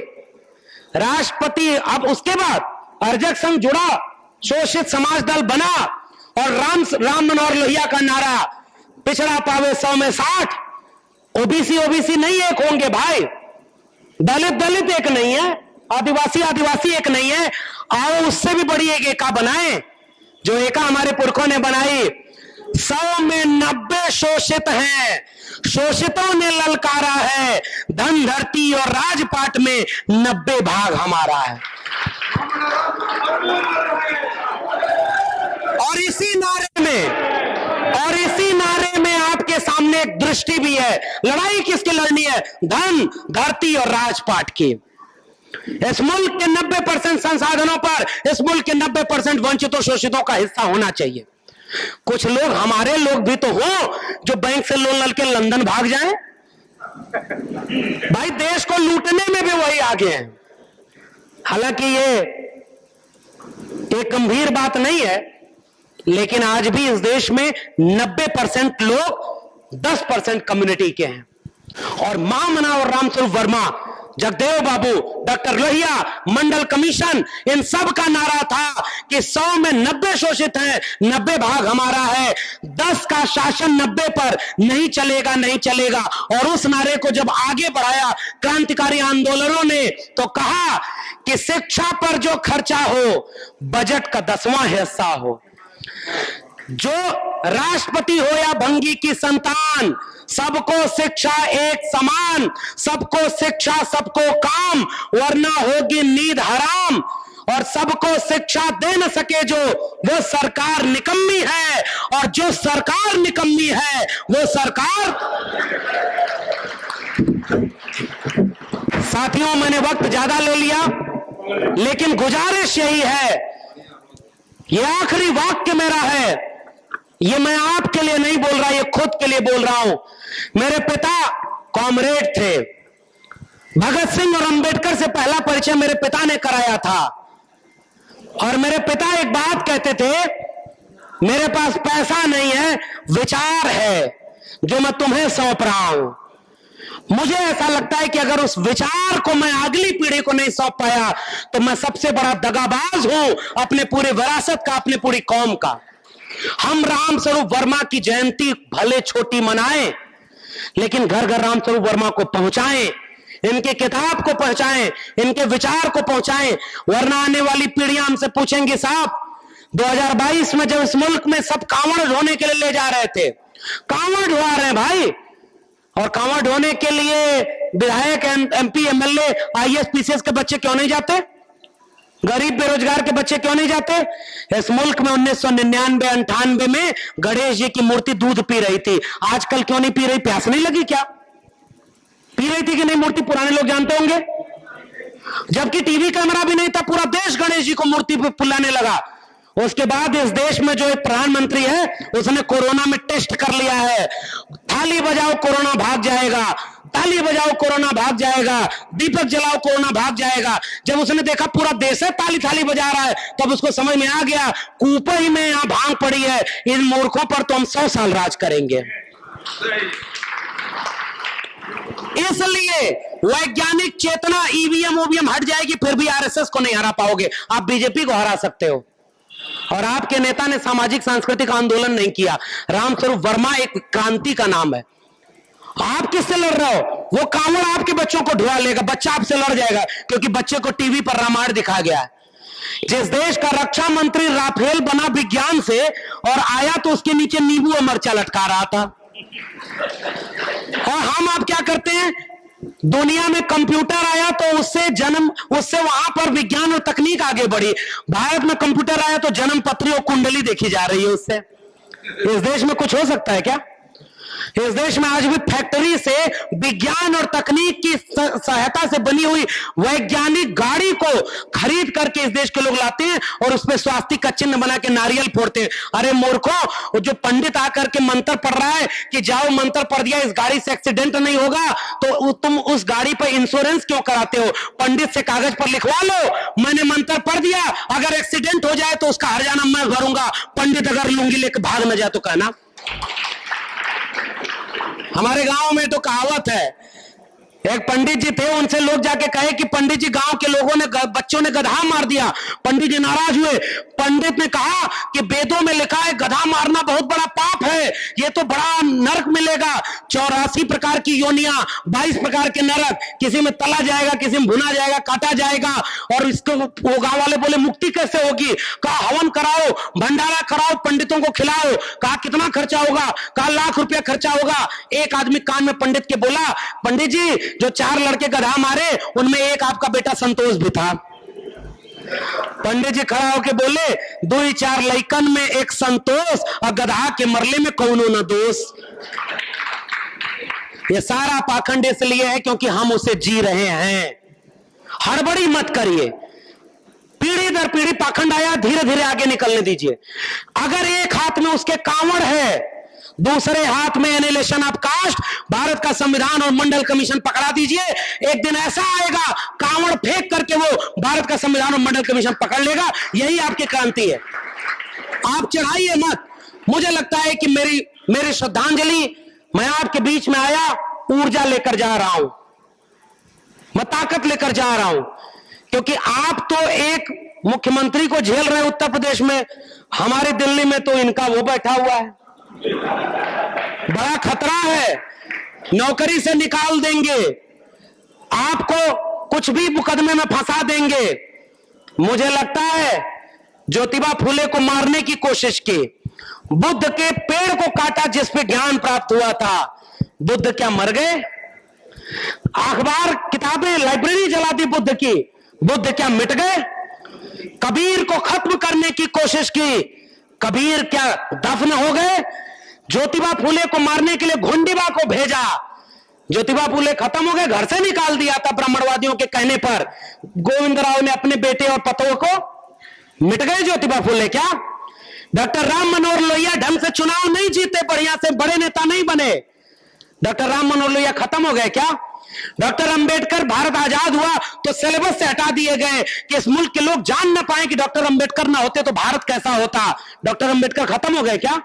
राष्ट्रपति, अब उसके बाद अर्जक संघ जुड़ा, शोषित समाज दल बना, और राम मनोहर लोहिया का नारा, पिछड़ा पावे 100 में 60। ओबीसी नहीं एक होंगे भाई, दलित एक नहीं है, आदिवासी एक नहीं है। आओ उससे भी बड़ी एक एका बनाए, जो एका हमारे पुरखों ने बनाई। 100 में 90 शोषित हैं, शोषितों ने ललकारा है। धन, धरती और राजपाट में 90 भाग हमारा है। और इसी नारे में आपके सामने एक दृष्टि भी है। लड़ाई किसकी लड़नी है? धन, धरती और राजपाट की। इस मुल्क के 90% संसाधनों पर इस मुल्क के 90% वंचितों, शोषितों का हिस्सा होना चाहिए। कुछ लोग, हमारे लोग भी तो हो, जो बैंक से लोन लेके लंदन भाग जाएं। भाई, देश को लूटने में भी वही आगे हैं। हालांकि ये एक गंभीर बात नहीं है, लेकिन आज भी इस देश में 90% लोग 10% कम्युनिटी के हैं। और महामना और रामस्वरूप वर्मा जगदेव बाबू, डॉक्टर लोहिया, मंडल कमीशन, इन सब का नारा था कि 100 में 90 शोषित हैं, 90 भाग हमारा है, 10 का शासन 90 पर नहीं चलेगा, नहीं चलेगा। और उस नारे को जब आगे बढ़ाया क्रांतिकारी आंदोलनों ने तो कहा कि शिक्षा पर जो खर्चा हो बजट का 10वां हिस्सा हो। जो राष्ट्रपति हो या भंगी की संतान, सबको शिक्षा एक समान, सबको शिक्षा सबको काम, वरना होगी नींद हराम। और सबको शिक्षा दे न सके जो, वो सरकार निकम्मी है, और जो सरकार निकम्मी है वो सरकार। साथियों, मैंने वक्त ज्यादा ले लिया, लेकिन गुजारिश यही है, ये आखिरी वाक्य मेरा है, ये मैं आपके लिए नहीं बोल रहा, ये खुद के लिए बोल रहा हूं। मेरे पिता कॉमरेड थे। भगत सिंह और अंबेडकर से पहला परिचय मेरे पिता ने कराया था। और मेरे पिता एक बात कहते थे, मेरे पास पैसा नहीं है, विचार है जो मैं तुम्हें सौंप रहा हूं। मुझे ऐसा लगता है कि अगर उस विचार को मैं अगली पीढ़ी को नहीं सौंप पाया तो मैं सबसे बड़ा दगाबाज हूं अपने पूरे विरासत का, अपने पूरी कौम का। हम रामस्वरूप वर्मा की जयंती भले छोटी मनाएं, लेकिन घर घर रामस्वरूप वर्मा को पहुंचाएं, इनके किताब को पहुंचाएं, इनके विचार को पहुंचाएं, वरना आने वाली पीढ़ियां हमसे पूछेंगी, साहब 2022 में जब इस मुल्क में सब कांवड़ ढोने के लिए ले जा रहे थे, कांवड़ ढोआ रहे हैं भाई, और कांवड़ ढोने के लिए विधायक, एमपी, एमएलए, आईएएस, पीसीएस के बच्चे क्यों नहीं जाते? गरीब बेरोजगार के बच्चे क्यों नहीं जाते? इस मुल्क में 1999-98 में गणेश जी की मूर्ति दूध पी रही थी, आजकल क्यों नहीं पी रही? प्यास नहीं लगी क्या? पी रही थी कि नहीं मूर्ति? पुराने लोग जानते होंगे। जबकि टीवी कैमरा भी नहीं था, पूरा देश गणेश जी को मूर्ति पे पुलाने लगा। उसके बाद इस देश में जो एक प्रधानमंत्री है, उसने कोरोना में टेस्ट कर लिया है, थाली बजाओ कोरोना भाग जाएगा, ताली बजाओ कोरोना भाग जाएगा, दीपक जलाओ कोरोना भाग जाएगा। जब उसने देखा पूरा देश है ताली थाली बजा रहा है, तब उसको समझ में आ गया, कुपई में यहां भांग पड़ी है, इन मूर्खों पर तो हम 100 साल राज करेंगे। इसलिए वैज्ञानिक चेतना, ईवीएम ओवीएम हट जाएगी, फिर भी आरएसएस को नहीं हरा पाओगे। आप बीजेपी को हरा सकते हो, और आपके नेता ने सामाजिक सांस्कृतिक आंदोलन नहीं किया। रामस्वरूप वर्मा एक क्रांति का नाम है। आप किससे लड़ रहे हो? वो कांवड़ आपके बच्चों को ढुआ लेगा, बच्चा आपसे लड़ जाएगा, क्योंकि बच्चे को टीवी पर रामायण दिखाया गया है। जिस देश का रक्षा मंत्री राफेल बना विज्ञान से और आया तो उसके नीचे नींबू और मिर्चा लटका रहा था, और हम आप क्या करते हैं? दुनिया में कंप्यूटर आया तो उससे वहां पर विज्ञान और तकनीक आगे बढ़ी। भारत में कंप्यूटर आया तो जन्म पत्री और कुंडली देखी जा रही है उससे। इस देश में कुछ हो सकता है क्या? इस देश में आज भी फैक्ट्री से विज्ञान और तकनीक की सहायता से बनी हुई वैज्ञानिक गाड़ी को खरीद करके इस देश के लोग लाते हैं और उसमें स्वास्तिक का चिन्ह बना के नारियल फोड़ते हैं। अरे मूर्खों, जो पंडित आकर के मंत्र पढ़ रहा है कि जाओ मंत्र पढ़ दिया, इस गाड़ी से एक्सीडेंट नहीं होगा, तो तुम उस गाड़ी पर इंश्योरेंस क्यों कराते हो? पंडित से कागज पर लिखवा लो, मैंने मंत्र पढ़ दिया, अगर एक्सीडेंट हो जाए तो उसका हर्जाना मैं भरूंगा। पंडित अगर लुंगी लेकर भाग न जाए तो कहना। हमारे गांव में तो कहावत है, एक पंडित जी थे, उनसे लोग जाके कहे कि पंडित जी गांव के लोगों ने, बच्चों ने गधा मार दिया। पंडित जी नाराज हुए। पंडित ने कहा कि वेदों में लिखा है गधा मारना बहुत बड़ा पाप है, ये तो बड़ा नरक मिलेगा, 84 प्रकार की योनियां, 22 प्रकार के नरक, किसी में तला जाएगा, किसी में भुना जाएगा, काटा जाएगा। और इसको वो गांव वाले बोले मुक्ति कैसे होगी? कहा हवन कराओ, भंडारा कराओ, पंडितों को खिलाओ। कहा कितना खर्चा होगा? कहा लाख रुपया खर्चा होगा। एक आदमी कान में पंडित के बोला, पंडित जी जो 4 लड़के गधा मारे उनमें एक आपका बेटा संतोष भी था। पंडित जी खड़ा होके बोले, 2-4 लइकन में एक संतोष और गधा के मरले में कौनो न दोष। ये सारा पाखंड इसलिए है क्योंकि हम उसे जी रहे हैं। हड़बड़ी मत करिए, पीढ़ी दर पीढ़ी पाखंड आया, धीरे धीरे आगे निकलने दीजिए। अगर एक हाथ में उसके कांवड़ है, दूसरे हाथ में एनिलेशन ऑफ कास्ट, भारत का संविधान और मंडल कमीशन पकड़ा दीजिए। एक दिन ऐसा आएगा कांवड़ फेंक करके वो भारत का संविधान और मंडल कमीशन पकड़ लेगा। यही आपकी क्रांति है। आप चढ़ाइए मत। मुझे लगता है कि मेरी श्रद्धांजलि, मैं आपके बीच में आया, ऊर्जा लेकर जा रहा हूं। मैं ताकत लेकर जा रहा हूं, क्योंकि आप तो एक मुख्यमंत्री को झेल रहे हैं उत्तर प्रदेश में, हमारे दिल्ली में तो इनका वो बैठा हुआ है। बड़ा खतरा है, नौकरी से निकाल देंगे, आपको कुछ भी मुकदमे में फंसा देंगे। मुझे लगता है ज्योतिबा फुले को मारने की कोशिश की, बुद्ध के पेड़ को काटा जिस पे ज्ञान प्राप्त हुआ था। बुद्ध क्या मर गए? अखबार किताबें लाइब्रेरी जला दी बुद्ध की, बुद्ध क्या मिट गए? कबीर को खत्म करने की कोशिश की, कबीर क्या दफन हो गए? ज्योतिबा फुले को मारने के लिए घुंडीबा को भेजा, ज्योतिबा फुले खत्म हो गए, घर से निकाल दिया था ब्राह्मणवादियों के कहने पर। गोविंद राव ने अपने बेटे और पतों को, मिट गए ज्योतिबा फुले क्या? डॉक्टर राम मनोहर लोहिया ढंग से चुनाव नहीं जीते, बढ़िया से बड़े नेता नहीं बने, डॉक्टर राम मनोहर लोहिया खत्म हो गए क्या? डॉक्टर अंबेडकर, भारत आजाद हुआ तो सिलेबस से हटा दिए गए कि इस मुल्क के लोग जान ना पाए कि डॉक्टर अंबेडकर ना होते तो भारत कैसा होता। डॉक्टर अंबेडकर खत्म हो गए क्या?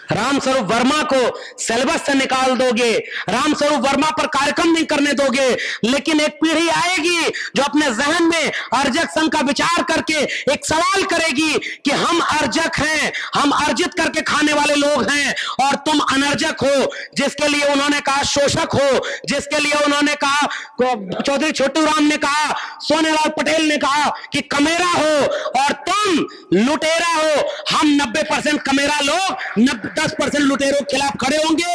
रामस्वरूप वर्मा को सिलेबस से निकाल दोगे, रामस्वरूप वर्मा पर कार्यक्रम नहीं करने दोगे, लेकिन एक पीढ़ी आएगी जो अपने जहन में अर्जक संघ का विचार करके एक सवाल करेगी कि हम अर्जक हैं, हम अर्जित करके खाने वाले लोग हैं और तुम अनर्जक हो, जिसके लिए उन्होंने कहा शोषक हो, जिसके लिए उन्होंने कहा, चौधरी छोटू राम ने कहा, सोनेलाल पटेल ने कहा कि कमेरा हो और तुम लुटेरा हो। हम 90% कमेरा लोग 10% लुटेरों के खिलाफ खड़े होंगे,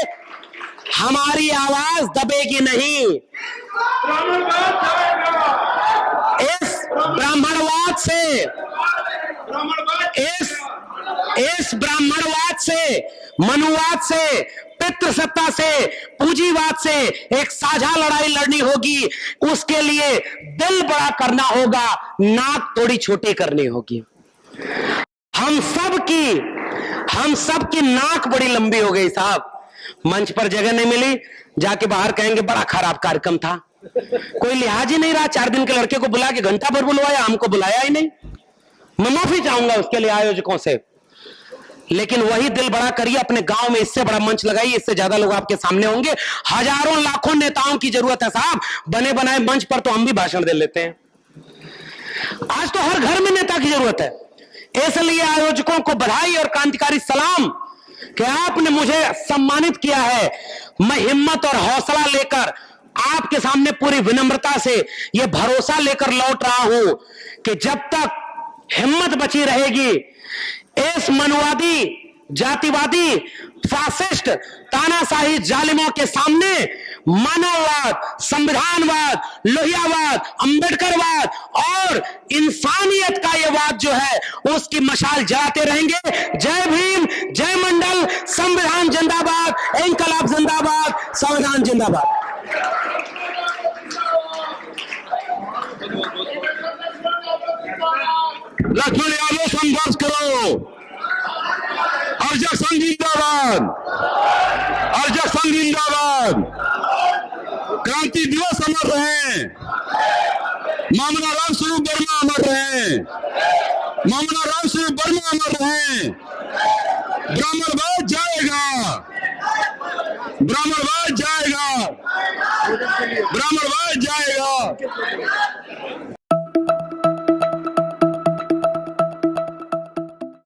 हमारी आवाज दबेगी नहीं। इस ब्राह्मणवाद से, मनुवाद से, पितृसत्ता से, पूंजीवाद से एक साझा लड़ाई लड़नी होगी। उसके लिए दिल बड़ा करना होगा, नाक थोड़ी छोटी करनी होगी। हम सब की नाक बड़ी लंबी हो गई साहब, मंच पर जगह नहीं मिली, जाके बाहर कहेंगे बड़ा खराब कार्यक्रम था, कोई लिहाज ही नहीं रहा। 4 दिन के लड़के को बुला के घंटा भर बुलवाया, हमको बुलाया ही नहीं। मैं माफी चाहूंगा उसके लिए आयोजकों से, लेकिन वही दिल बड़ा करिए, अपने गांव में इससे बड़ा मंच लगाइए, इससे ज्यादा लोग आपके सामने होंगे। हजारों लाखों नेताओं की जरूरत है साहब, बने बनाए मंच पर तो हम भी भाषण दे लेते हैं, आज तो हर घर में नेता की जरूरत है। इसलिए आयोजकों को बधाई और क्रांतिकारी सलाम कि आपने मुझे सम्मानित किया है। मैं हिम्मत और हौसला लेकर आपके सामने पूरी विनम्रता से यह भरोसा लेकर लौट रहा हूं कि जब तक हिम्मत बची रहेगी, इस मनुवादी, जातिवादी, फासिस्ट, तानाशाही जालिमों के सामने मानववाद, संविधानवाद, लोहियावाद, अंबेडकरवाद और इंसानियत का ये वाद जो है उसकी मशाल जलाते रहेंगे। जय भीम, जय मंडल, संविधान जिंदाबाद, इंकलाब जिंदाबाद, संविधान जिंदाबाद। लक्ष्मण यादव संघर्ष करो, अर्जक संघ जिंदाबाद, अर्जक संघ जिंदाबाद, क्रांति दिवस अमर रहे, मामला रामस्वरूप वर्मा अमर रहे, मामला रामस्वरूप वर्मा अमर रहे। ब्राह्मणवाद जाएगा, ब्राह्मणवाद जाएगा, ब्राह्मणवाद जाएगा।